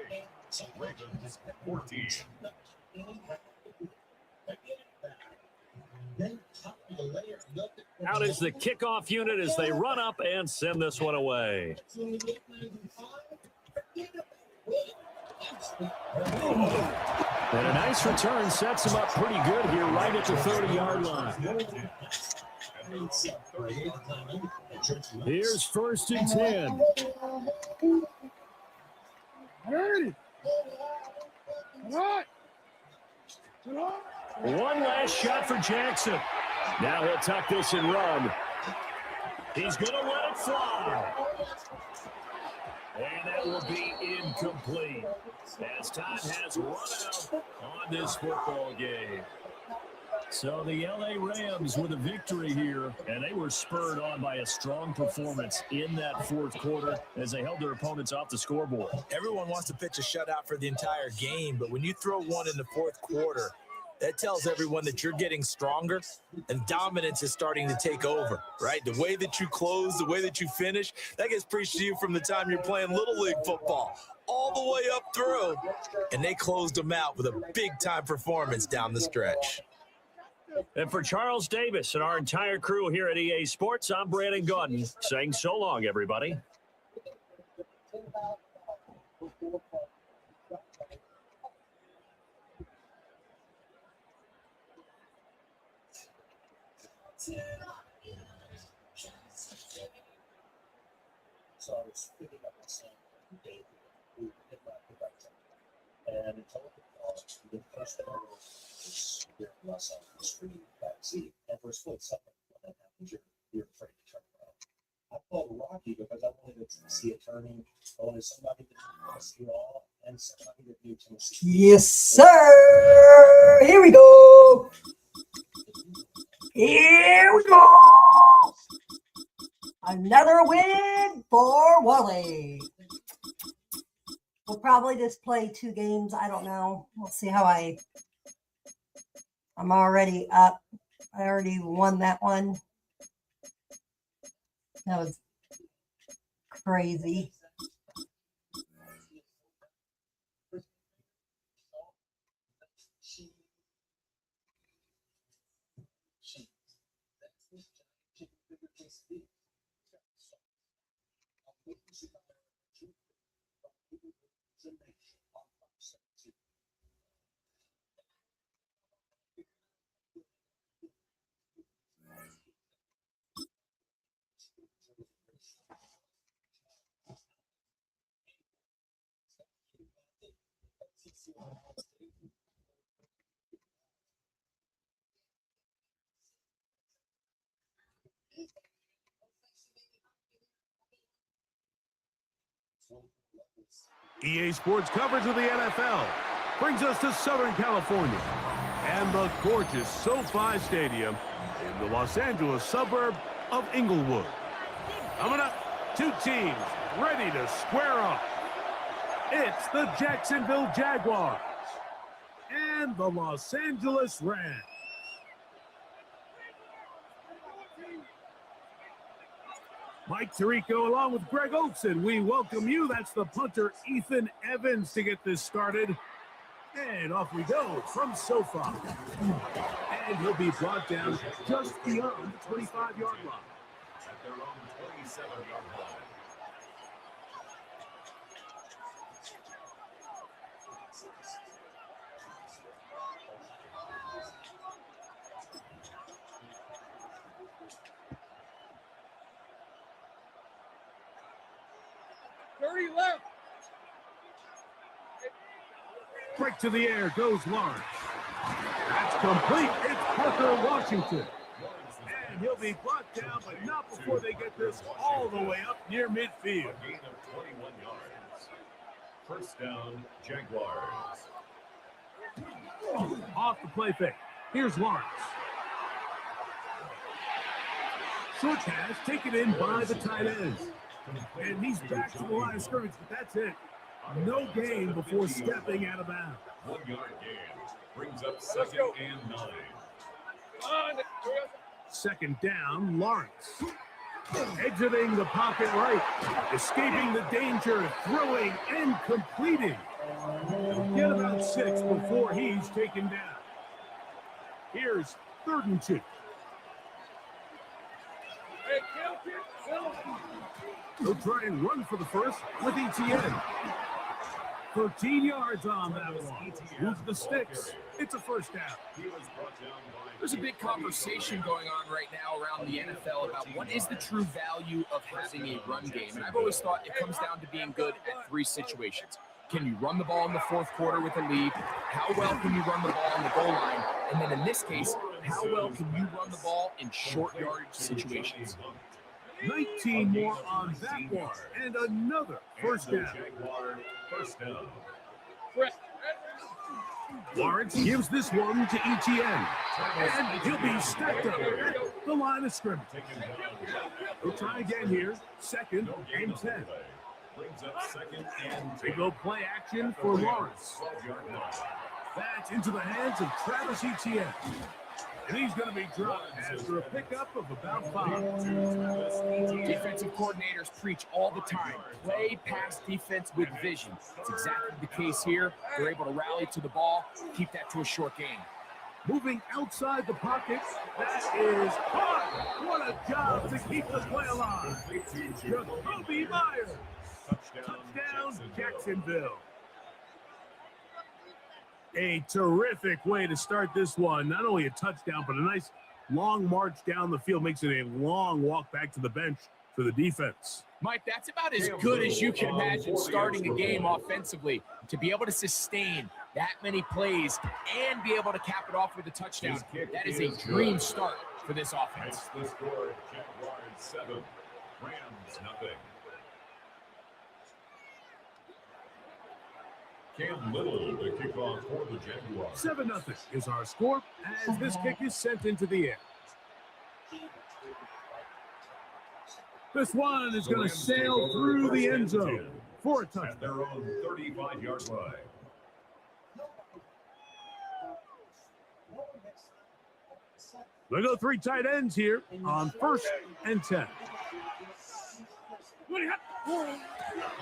Speaker 2: Out is the kickoff unit as they run up and send this one away. And a nice return sets him up pretty good here right at the 30-yard line. Here's 1st and 10. One last shot for Jackson. Now he'll tuck this and run. He's going to let it fly. And that will be incomplete as time has run out on this football game. So the LA Rams with a victory here, and they were spurred on by a strong performance in that 4th quarter as they held their opponents off the scoreboard.
Speaker 3: Everyone wants to pitch a shutout for the entire game, but when you throw one in the 4th quarter, that tells everyone that you're getting stronger and dominance is starting to take over, right? The way that you close, the way that you finish, that gets preached to you from the time you're playing Little League football all the way up through. And they closed them out with a big-time performance down the stretch.
Speaker 2: And for Charles Davis and our entire crew here at EA Sports, I'm Brandon Gordon saying so long, everybody.
Speaker 5: So I was picking up my son, David, who hit my production. And it told me the first thing I wrote was you're my son on the screen back seat. And for a split second, when that happens, you're afraid to turn around. I pulled Rocky because I wanted to see it turning. I wanted somebody that knew Tennessee all and somebody that knew Tennessee.
Speaker 1: Yes, sir. Here we go. Here we go. Another win for Wally. We'll probably just play 2 games. I don't know. We'll see how I'm already up. I already won that one. That was crazy.
Speaker 6: EA Sports coverage of the NFL brings us to Southern California and the gorgeous SoFi Stadium in the Los Angeles suburb of Inglewood. Coming up, 2 teams ready to square up. It's the Jacksonville Jaguars and the Los Angeles Rams. Mike Tirico along with Greg Olson, we welcome you. That's the punter, Ethan Evans, to get this started. And off we go from SoFi. And he'll be brought down just beyond the 25-yard line.
Speaker 4: At their own 27-yard line.
Speaker 6: Break to the air goes Lawrence. That's complete. It's Parker Washington. And he'll be brought down, but not before they get this all the way up near midfield.
Speaker 4: A gain of 21 yards. First down, Jaguars.
Speaker 6: Off the play fake. Here's Lawrence. Short pass taken in by the tight end. And he's back to the line of scrimmage, but that's it. No gain before stepping out of bounds.
Speaker 4: 1 yard gain. Brings up 2nd and 9.
Speaker 6: Second down, Lawrence. Exiting the pocket right. Escaping the danger, throwing and completing. Get about 6 before he's taken down. Here's 3rd and 2. He'll try and run for the first with ETN. 13 yards on that one. Move the sticks. It's a first down.
Speaker 7: There's a big conversation going on right now around the NFL about what is the true value of having a run game. And I've always thought it comes down to being good at three situations. Can you run the ball in the fourth quarter with a lead? How well can you run the ball on the goal line? And then in this case, how well can you run the ball in short yardage situations?
Speaker 6: 19 more on that one. And another first down. Lawrence gives this one to ETN. And he'll be stacked up at the line of scrimmage. We'll try again here. Second and 10. They go play action for Lawrence. That's into the hands of Travis Etienne. And he's going to be dropped after a pickup of about 5.
Speaker 7: Defensive coordinators preach all the time. Play pass defense with vision. It's exactly the case here. They're able to rally to the ball, keep that to a short gain.
Speaker 6: Moving outside the pocket, that is hard. What a job to keep the play alive. Jacoby Myers. Touchdown, Jacksonville. A terrific way to start this one. Not only a touchdown, but a nice long march down the field. Makes it a long walk back to the bench for the defense.
Speaker 7: Mike, that's about as good as you can imagine starting a game offensively. To be able to sustain that many plays and be able to cap it off with a touchdown, that is a dream start for this offense.
Speaker 4: The score, Jaguars 7, Rams nothing. Cam Little, the kickoff for the Jaguars.
Speaker 6: 7-0 is our score as this kick is sent into the air. This one is going to sail through the end zone for a touchdown.
Speaker 4: At their own 35-yard line.
Speaker 6: They go 3 tight ends here on 1st and 10.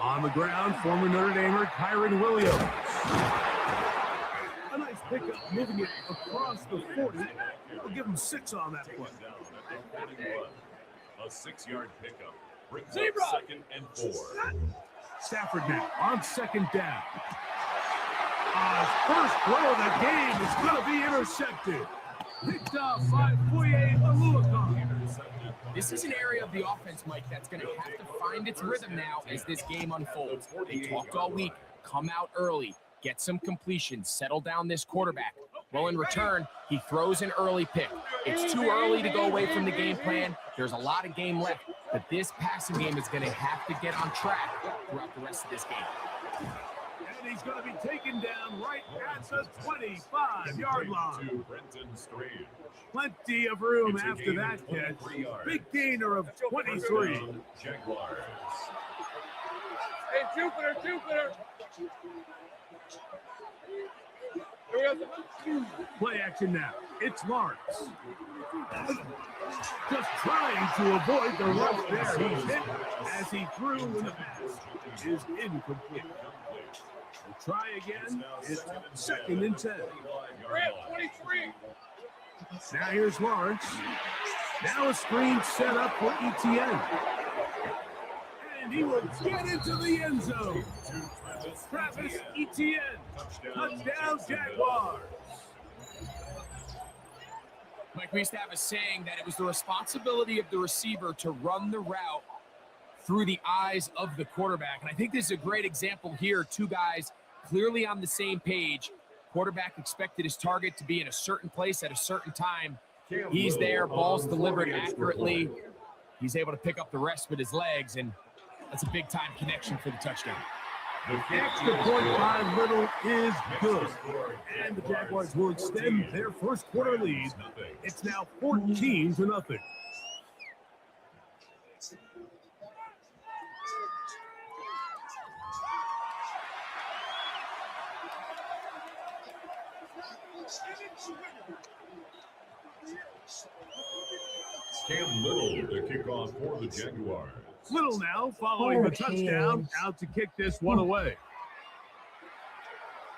Speaker 6: On the ground, former Notre Damer Kyron Williams. A nice pickup, moving it across the 40. I'll give him 6 on that play.
Speaker 4: A 6-yard pickup brings up 2nd and 4.
Speaker 6: Stafford now on 2nd down. First throw of the game is going to be intercepted. Picked off by Foye Oluokun.
Speaker 7: This is an area of the offense, Mike, that's going to have to find its rhythm now as this game unfolds. They talked all week. Come out early. Get some completions. Settle down this quarterback. Well, in return, he throws an early pick. It's too early to go away from the game plan. There's a lot of game left, but this passing game is going to have to get on track throughout the rest of this game.
Speaker 6: And he's going to be taken down right at the 25-yard line.
Speaker 4: To Brenton Strange.
Speaker 6: Plenty of room after that catch. Big gainer of 23.
Speaker 4: Jaguars.
Speaker 8: Hey, Jupiter.
Speaker 6: Play action now. It's Lawrence. Just trying to avoid the rush there. He's hit as he threw when the pass is incomplete. We'll try again. It's 2nd and 10.
Speaker 8: We're at 23.
Speaker 6: Now here's Lawrence. Now a screen set up for ETN. And he will get into the end zone. Travis Etienne. Touchdown, Jaguars.
Speaker 7: Mike, we used to have a saying that it was the responsibility of the receiver to run the route through the eyes of the quarterback. And I think this is a great example here. 2 guys clearly on the same page. Quarterback expected his target to be in a certain place at a certain time. He's there, ball's delivered accurately. He's able to pick up the rest with his legs, and that's a big-time connection for the touchdown.
Speaker 6: Extra point by Little is good. And the Jaguars will extend their first quarter lead. It's now 14-0.
Speaker 4: Cam Little, the kickoff for the Jaguars.
Speaker 6: Little now following the touchdown, out to kick this one away.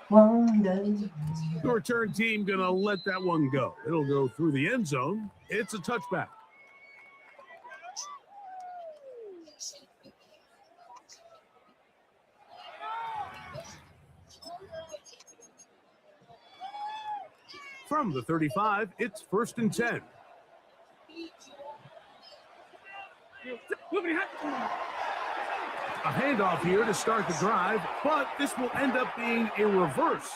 Speaker 6: The return team going to let that one go. It'll go through the end zone. It's a touchback. From the 35, it's 1st and 10. A handoff here to start the drive, but this will end up being a reverse.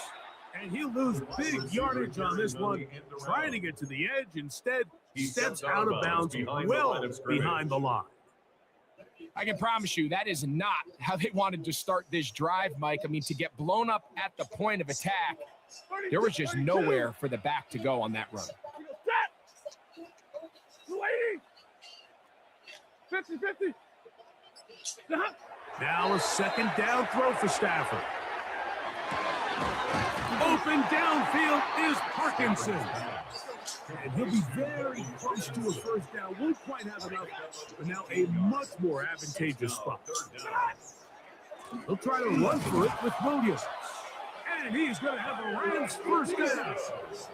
Speaker 6: And he'll lose big yardage on this one, trying to get to the edge. Instead, he steps out of bounds well behind the line.
Speaker 7: I can promise you that is not how they wanted to start this drive, Mike. I mean, to get blown up at the point of attack, there was just nowhere for the back to go on that run.
Speaker 8: 50-50.
Speaker 6: Now a second down throw for Stafford. Open downfield is Parkinson. And he'll be very close to a first down. Won't quite have enough, but now a much more advantageous spot. He'll try to run for it with Williams. And he's going to have a Rams first down.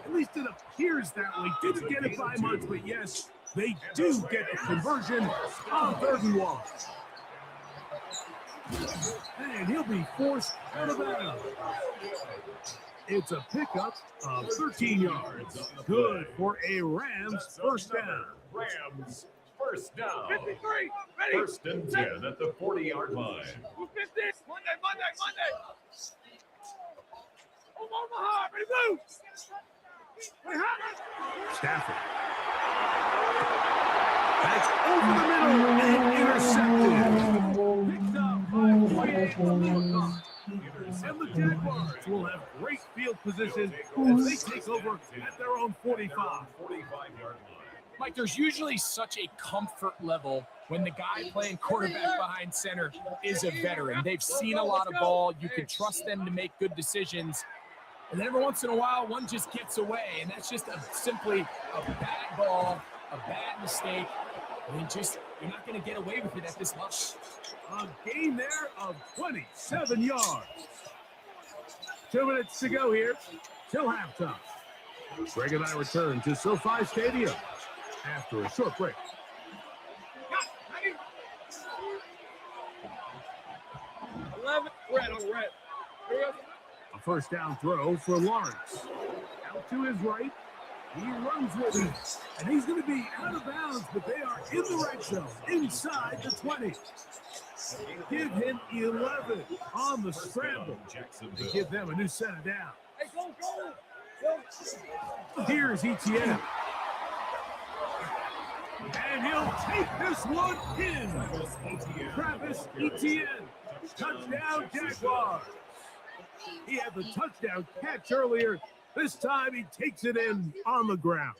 Speaker 6: At least it appears that way. Didn't get it by much, but yes, they do get the conversion on 3rd and 1. And he'll be forced out of bounds. It's a pickup of 13 yards. Good for a Rams first down.
Speaker 4: Rams first down.
Speaker 8: 53. Ready.
Speaker 4: 1st and 10 at the 40-yard line.
Speaker 8: 50. Monday. Omaha. Ready, move.
Speaker 6: Stafford. That's over the middle and intercepted. Picked up by 48 from the McCoy. And the Jaguars will have great field position as they take over at their own 45.
Speaker 7: Mike, there's usually such a comfort level when the guy playing quarterback behind center is a veteran. They've seen a lot of ball. You can trust them to make good decisions. And then every once in a while, one just gets away, and that's just simply a bad ball, a bad mistake. I mean, you're not going to get away with it at this level.
Speaker 6: A gain there of 27 yards. 2 minutes to go here till halftime. Greg and I return to SoFi Stadium after a short break.
Speaker 8: 11. Red.
Speaker 6: A first down throw for Lawrence. Out to his right. He runs with it. And he's going to be out of bounds, but they are in the red zone, inside the 20. Give him 11 on the scramble to give them a new set of down.
Speaker 8: Hey, go.
Speaker 6: Here's Etienne. And he'll take this one in. Travis Etienne. Touchdown, Jaguars. He had the touchdown catch earlier. This time he takes it in on the ground.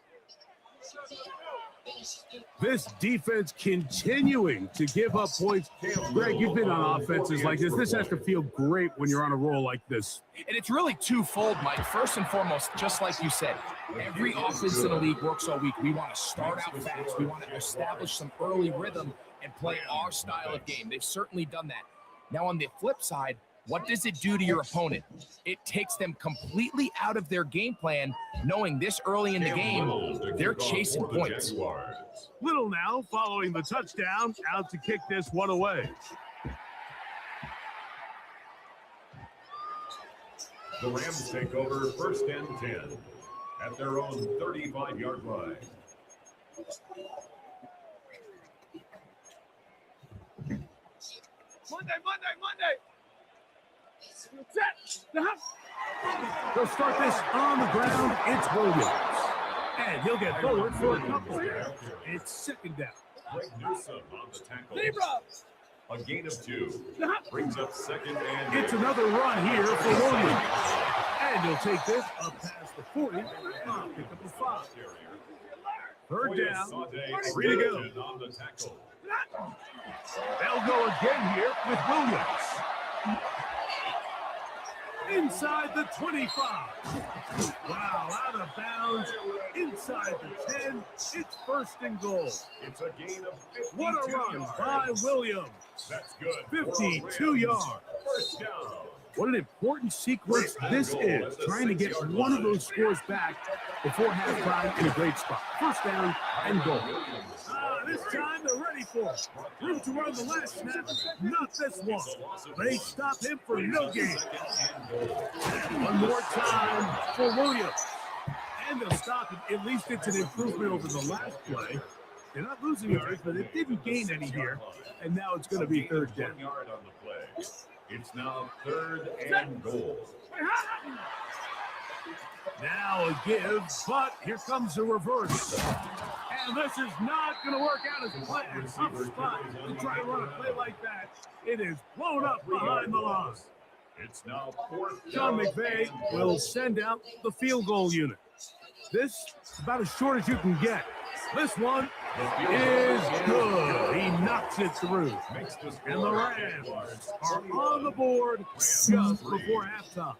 Speaker 6: This defense continuing to give up points. Greg, you've been on offenses like this. This has to feel great when you're on a roll like this.
Speaker 7: And it's really twofold, Mike. First and foremost, just like you said, every offense in the league works all week. We want to start out fast. We want to establish some early rhythm and play our style of game. They've certainly done that. Now, on the flip side, what does it do to your opponent? It takes them completely out of their game plan, knowing this early in the game, they're chasing points.
Speaker 6: Little now following the touchdown, out to kick this one away.
Speaker 4: The Rams take over 1st and 10 at their own 35-yard line.
Speaker 8: Monday.
Speaker 6: They'll start this on the ground. It's Williams. And he'll get forward for a couple. It's 2nd down.
Speaker 4: Greg Newsome on the tackle.
Speaker 8: Libra.
Speaker 4: A gain of 2. Brings up 2nd and...
Speaker 6: It's another run here for Williams. And he'll take this up past the 40. Pick up the 5. 3rd down. 3 to go.
Speaker 4: On the tackle.
Speaker 6: They'll go again here with Williams. Inside the 25. Wow, out of bounds. Inside the 10. It's 1st and goal.
Speaker 4: It's a gain of 52
Speaker 6: What a run
Speaker 4: yards.
Speaker 6: by Williams.
Speaker 4: That's good.
Speaker 6: 52 yards.
Speaker 4: 1st down.
Speaker 6: What an important sequence this is. Trying to get one of those scores back before halftime in a great spot. 1st down and goal. This time they're ready for it. Room to run the last snap, not this one. They stop him for no gain. One more time for Williams. And they'll stop it. At least it's an improvement over the last play. They're not losing yards, but it didn't gain any here. And now it's going to be third down.
Speaker 4: Yard on the play. It's now 3rd and goal.
Speaker 6: Now a give, but here comes the reverse. And this is not going to work out as planned. Tough spot to try to run a play like that. It is blown up behind the line.
Speaker 4: It's now 4th.
Speaker 6: John McVay will send out the field goal unit. This is about as short as you can get. This one is good. He knocks it through. And the Rams are on the board just before halftime.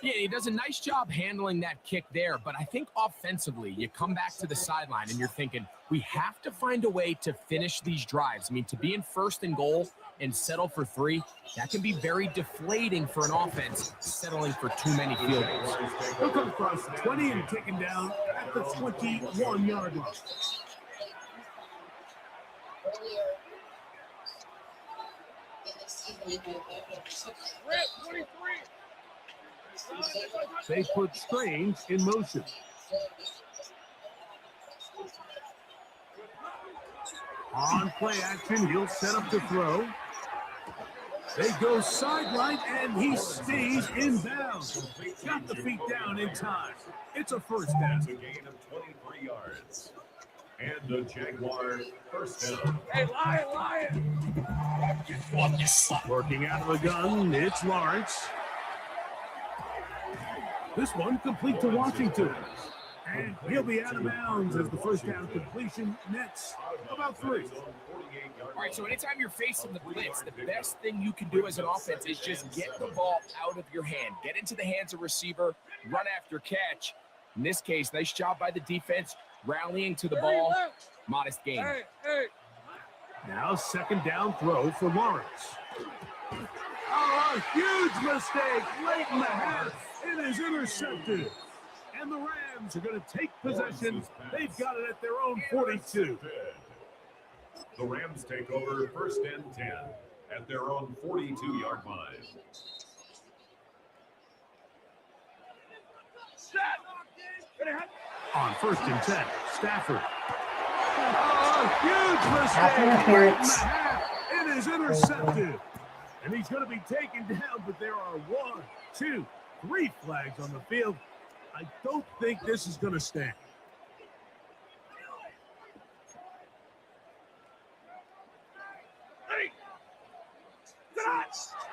Speaker 7: Yeah, he does a nice job handling that kick there, but I think offensively, you come back to the sideline and you're thinking, we have to find a way to finish these drives. I mean, to be in 1st and goal and settle for 3, that can be very deflating for an offense settling for too many field goals.
Speaker 6: He'll come across 20 and taken down at the 21-yard line.
Speaker 8: Rip, 23.
Speaker 6: They put Strange in motion. On play action, he'll set up to throw. They go sideline, and he stays in bounds. Got the feet down in time. It's a first down.
Speaker 4: It's a gain of 23 yards. And the Jaguars first down.
Speaker 8: Hey, Lion.
Speaker 6: Working out of the gun, it's Lawrence. This one complete to Washington. And he'll be out of bounds as the first down completion nets about 3.
Speaker 7: All right, so anytime you're facing the blitz, the best thing you can do as an offense is just get the ball out of your hand. Get into the hands of receiver, run after catch. In this case, nice job by the defense, rallying to the ball. Modest gain.
Speaker 8: Hey.
Speaker 6: Now second down throw for Lawrence. Oh, a huge mistake late in the half. It is intercepted. And the Rams are going to take possession. They've got it at their own 42.
Speaker 4: The Rams take over 1st and 10 at their own 42-yard line.
Speaker 6: On 1st and 10, Stafford. Oh, huge mistake.
Speaker 1: Half interference.
Speaker 6: It is intercepted. And he's going to be taken down, but there are 1, 2, 3 flags on the field. I don't think this is going to stand.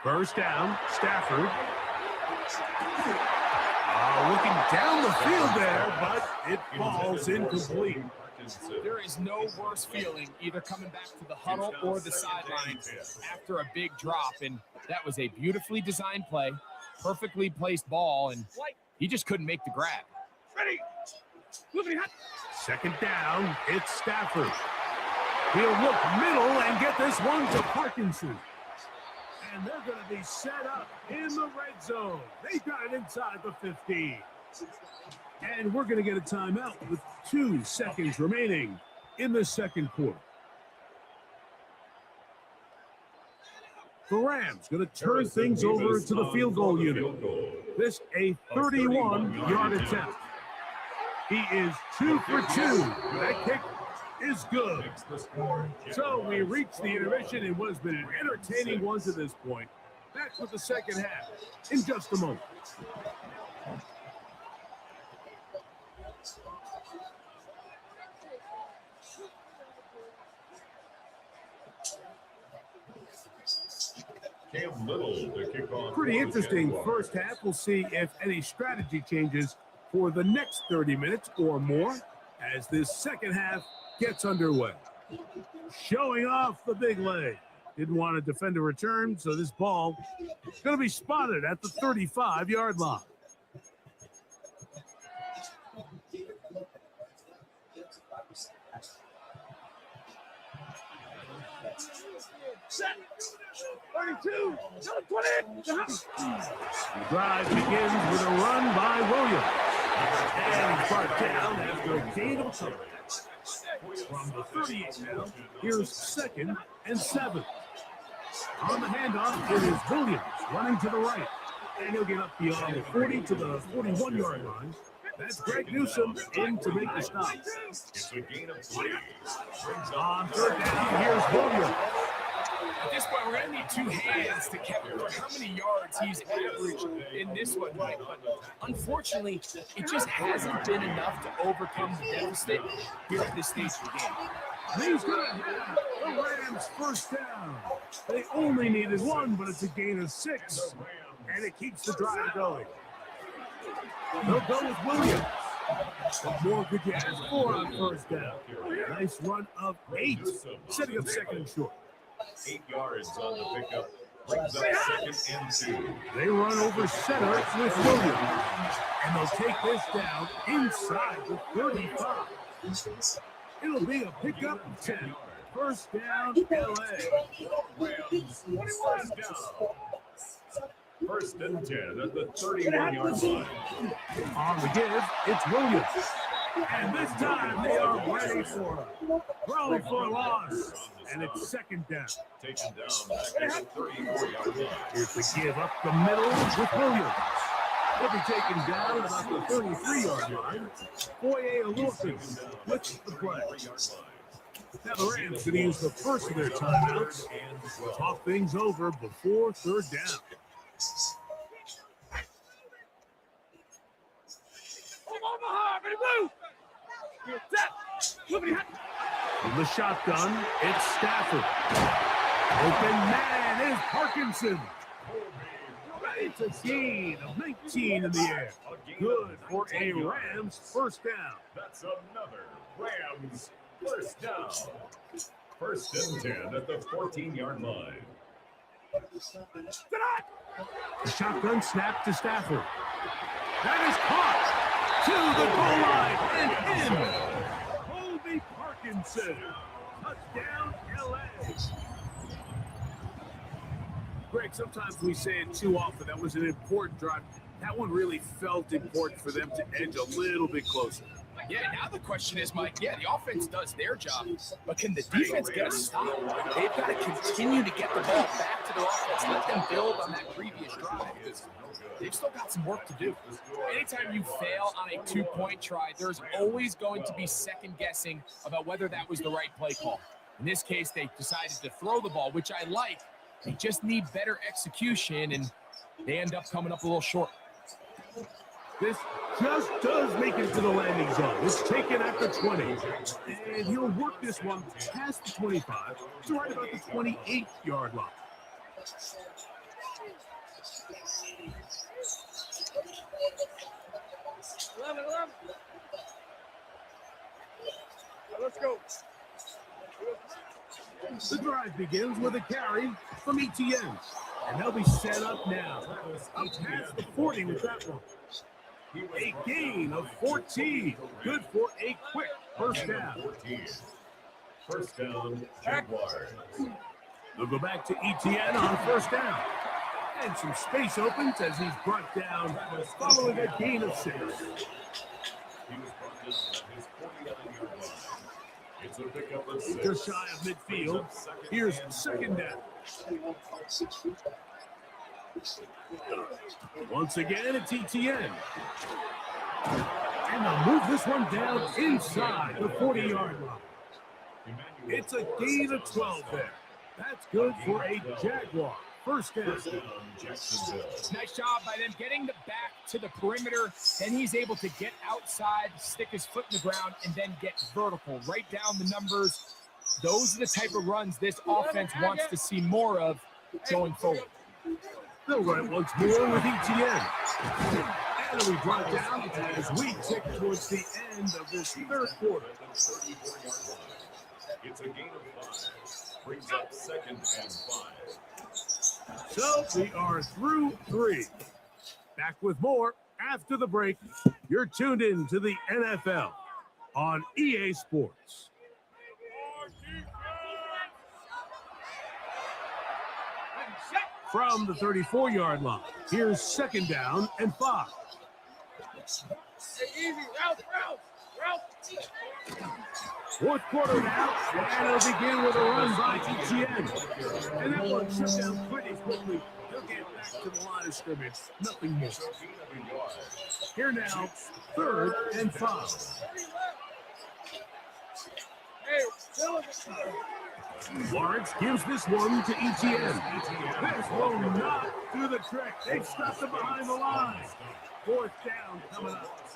Speaker 6: First down, Stafford. Looking down the field there, but it falls incomplete.
Speaker 7: There is no worse feeling either coming back to the huddle or the sidelines after a big drop, and that was a beautifully designed play, perfectly placed ball, and he just couldn't make the grab.
Speaker 8: Ready.
Speaker 6: Second down, it's Stafford. He'll look middle and get this one to Parkinson. And they're going to be set up in the red zone. They got it inside the 15. And we're going to get a timeout with 2 seconds remaining in the second quarter. The Rams going to turn things over to the field goal unit. This a 31-yard attempt. He is 2 for 2. That kick is good. So we reach the intermission in what has been an entertaining one to this point. Back with the second half in just a moment.
Speaker 4: Cam Little to kick off.
Speaker 6: Pretty interesting first half. We'll see if any strategy changes for the next 30 minutes or more as this second half gets underway. Showing off the big leg. Didn't want to defend a return, so this ball is going to be spotted at the 35-yard line.
Speaker 8: Set. 32. 20.
Speaker 6: The drive begins with a run by Williams. And brought down after a gain of coverage. From the 38 now, here's 2nd and 7. On the handoff, it is Williams running to the right. And he'll get up beyond the 40 to the 41-yard line. That's Greg Newsome in to make the stop.
Speaker 4: It's a gain of 3. Brings up
Speaker 6: On third down, here's Williams.
Speaker 7: At this point, we're going to need 2 hands to count how many yards he's averaged in this one, Mike. But unfortunately, it just hasn't been enough to overcome the deficit here at this stage of the game.
Speaker 6: He's going to have the Rams first down. They only needed 1, but it's a gain of 6. And it keeps the drive going. They'll go with Williams. What more could you ask for on first down? Nice run of 8, setting up second and short.
Speaker 4: 8 yards on the pickup. Brings up second and 2.
Speaker 6: They run over center with Williams. And they'll take this down inside the 35. It'll be a pickup of 10. First down, LA.
Speaker 4: Rams, first down. First and 10 at the 31-yard line.
Speaker 6: On the give, it's Williams. And this time they are ready for him. Throw for a loss. And it's second down.
Speaker 4: Taken down back at the 34-yard line.
Speaker 6: Here's the give up the middle with Williams. He'll be taken down about the 33-yard line. Foye Wilson with the play. Now the Rams going to use the first of their timeouts to talk things over before third down. In the shotgun, it's Stafford. Open man is Parkinson. It's a gain of 19 in the air. Good for a Rams first down.
Speaker 4: That's another Rams first down. First and 10 at the 14-yard line.
Speaker 6: The shotgun snap to Stafford. That is caught to the goal line and in. Colby Parkinson. Touchdown, LA. Greg, sometimes we say it too often. That was an important drive. That one really felt important for them to edge a little bit closer.
Speaker 7: Yeah, now the question is, Mike, the offense does their job, but can the defense get a stop? They've got to continue to get the ball back to their offense. Let them build on that previous drive because they've still got some work to do. Anytime you fail on a 2-point try, there's always going to be second guessing about whether that was the right play call. In this case, they decided to throw the ball, which I like. They just need better execution, and they end up coming up a little short.
Speaker 6: This just does make it to the landing zone. It's taken at the 20. And he'll work this one past the 25 to right about the 28-yard line.
Speaker 8: Let's go.
Speaker 6: The drive begins with a carry from ETN. And they'll be set up now. Up past the 40 with that one. A gain of 14. Good for a quick first down.
Speaker 4: 14. First down, Jaguars.
Speaker 6: They'll go back to ETN on first down. And some space opens as he's brought down following a gain of 6.
Speaker 4: He was brought down at his 49-yard line. It's a pickup of 6.
Speaker 6: Just shy of midfield. Here's second down. Once again, it's ETN. And they'll move this one down inside the 40-yard line. It's a gain of 12 there. That's good for a Jaguar. First down.
Speaker 7: Nice job by them getting the back to the perimeter. Then he's able to get outside, stick his foot in the ground, and then get vertical. Write down the numbers. Those are the type of runs this offense wants to see more of going forward.
Speaker 6: They'll run it once more with ETN. And we brought down as we tick towards the end of this third quarter.
Speaker 4: It's a gain of 5. Brings up second and 5.
Speaker 6: So we are through 3. Back with more after the break. You're tuned in to the NFL on EA Sports. From the 34-yard line, here's second down and 5.
Speaker 8: Hey, easy. Route.
Speaker 6: Fourth quarter now, and it'll begin with a run by Etienne. And that one shut down pretty quickly. He'll get back to the line of scrimmage. Nothing more. Here now, 3rd and 5. Lawrence gives this one to Etienne. This will not do the trick. They've stopped him behind the line. 4th down coming up.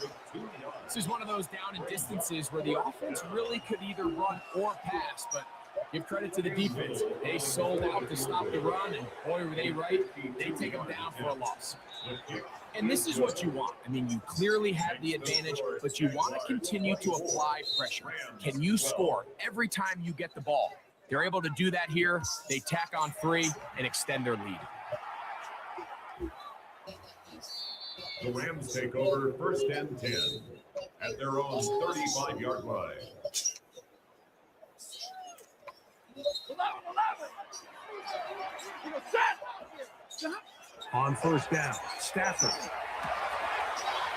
Speaker 7: This is one of those down and distances where the offense really could either run or pass, but give credit to the defense. They sold out to stop the run, and boy, were they right. They take them down for a loss. And this is what you want. I mean, you clearly have the advantage, but you want to continue to apply pressure. Can you score every time you get the ball? They're able to do that here. They tack on 3 and extend their lead.
Speaker 4: The Rams take over 1st and 10 at their own 35-yard line.
Speaker 6: On 1st down, Stafford.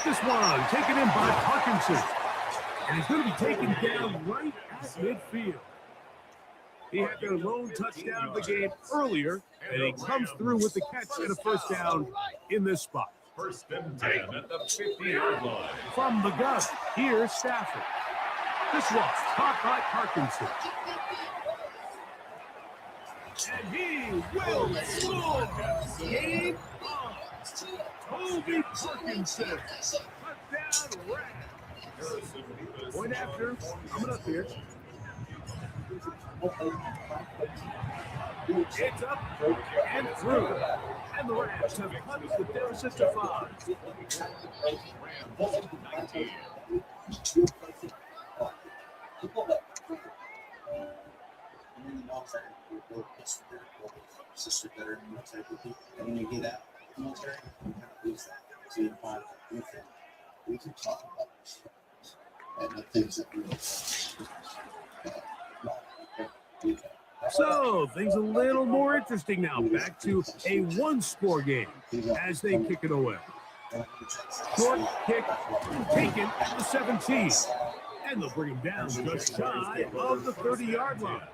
Speaker 6: This one taken in by Parkinson. And he's going to be taken down right at midfield. He had their lone touchdown of the game earlier, and he comes through with the catch and a 1st down in this spot.
Speaker 4: 1st and 10 at the 50-yard line.
Speaker 6: From the gun, here's Stafford. This one caught by Parkinson. And he will score. Game on. Toby Parkinson. Touchdown Rams. Point after. Coming up here. It's up and through. And the Rams have cut the deficit to 5.
Speaker 4: Rams 19.
Speaker 5: Sister that are in the military with you, and when you get out of the military, you kind of lose that. So you find that we can talk about this and the things that we
Speaker 6: So things a little more interesting now. Back to a 1-score game as they kick it away. Short kick taken at the 17. And they'll bring him down just shy of the 30-yard line.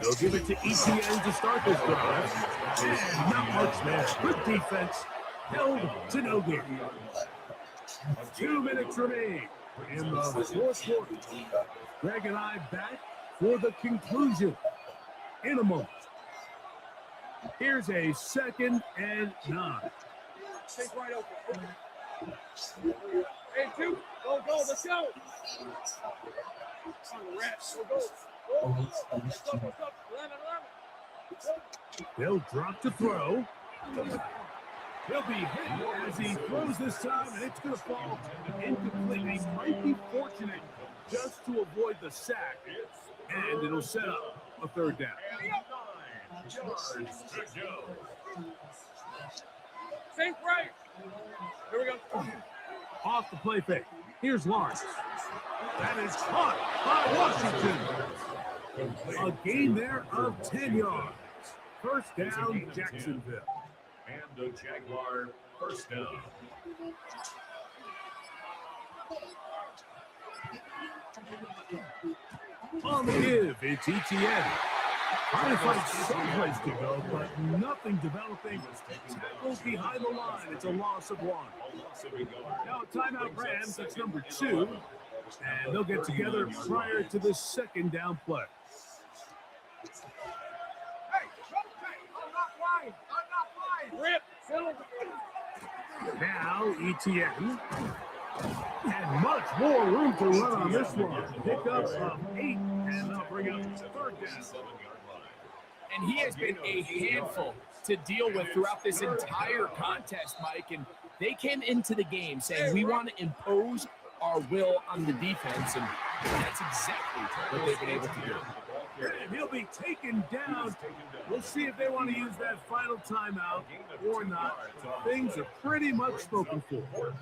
Speaker 6: They'll give it to Etienne to start this drive. And not much there. Good defense. Held to no gain. 2 minutes remain in the 4th quarter. Greg and I back for the conclusion in a moment. Here's a 2nd and 9.
Speaker 8: Take right open. Hey, 2. Go, let's go. On the reps. Go. What's up? 11.
Speaker 6: They'll drop to throw. He'll be hit as he throws this time, and it's going to fall incomplete. He might be fortunate just to avoid the sack, and it'll set up a 3rd down.
Speaker 8: Think right. Here we go.
Speaker 6: Off the play fake. Here's Lawrence. That is caught by Washington. A gain there of 10 yards. 1st down, Jacksonville.
Speaker 4: And the Jaguar 1st down.
Speaker 6: On the give, it's Etienne. Trying to find someplace to go, but nothing developing. Tackled behind the line. It's a loss of 1. Now a timeout Rams, that's number 2. And they'll get together prior to the 2nd down play.
Speaker 8: Rip.
Speaker 6: Now Etienne. And much more room to run on this one. Pick up of 8, and they'll bring up 3rd down.
Speaker 7: And he has been a handful to deal with throughout this entire contest, Mike. And they came into the game saying, we want to impose our will on the defense. And that's exactly what they've been able to do.
Speaker 6: And he'll be taken down. We'll see if they want to use that final timeout or not. Things are pretty much spoken for.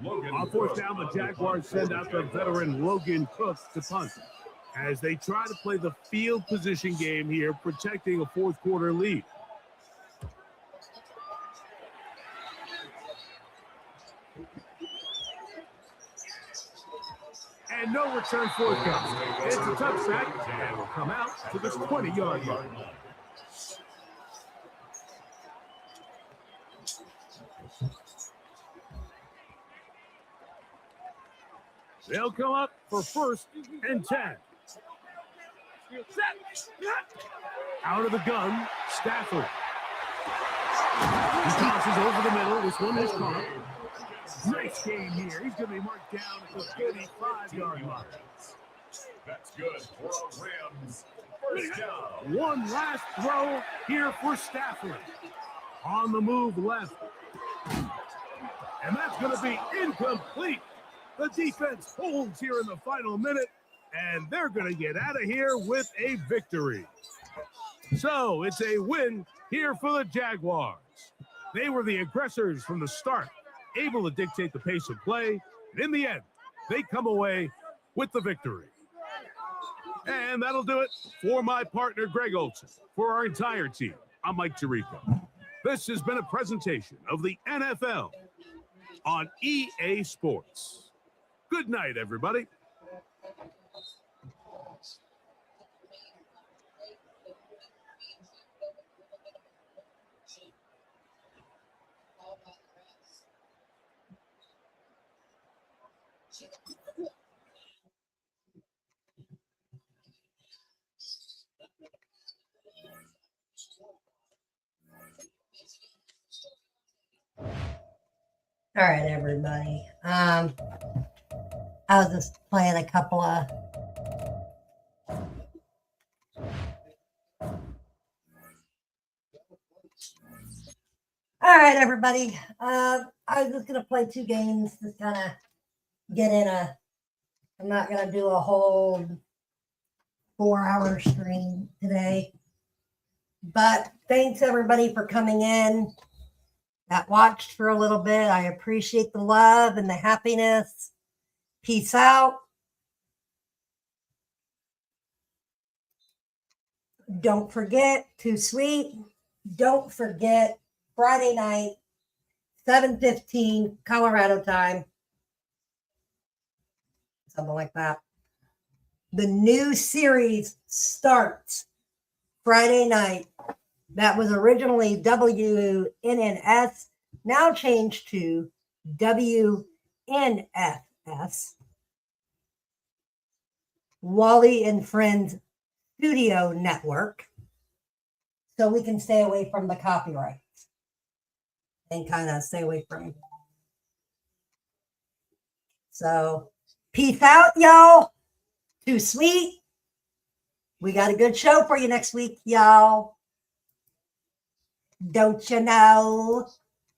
Speaker 6: On fourth down, the Jaguars send out the veteran Logan Cook to punt as they try to play the field position game here, protecting a fourth quarter lead. And no return forthcoming. It's a touchback, and will come out to the 20-yard line. They'll come up for 1st and 10. Out of the gun, Stafford. He tosses over the middle. This one is caught. Nice game here. He's going to be marked down at the 35-yard line.
Speaker 4: That's good for our Rams. First down.
Speaker 6: One last throw here for Stafford. On the move left. And that's going to be incomplete. The defense holds here in the final minute, and they're going to get out of here with a victory. So it's a win here for the Jaguars. They were the aggressors from the start, able to dictate the pace of play, and in the end, they come away with the victory. And that'll do it for my partner, Greg Olson. For our entire team, I'm Mike Tirico. This has been a presentation of the NFL on EA Sports. Good night, everybody.
Speaker 1: All right, everybody. I was just playing a couple of all right, everybody. I was just gonna play 2 games to kind of get in a. I'm not gonna do a whole 4-hour stream today, but thanks everybody for coming in. That watched for a little bit. I appreciate the love and the happiness. Peace out. Don't forget, Too Sweet. Don't forget, Friday night, 7:15 Colorado time. Something like that. The new series starts Friday night. That was originally WNNS, now changed to WNFS. Wally and Friends Studio Network. So we can stay away from the copyrights and kind of stay away from. So peace out, y'all. Too Sweet. We got a good show for you next week, y'all. Don't you know?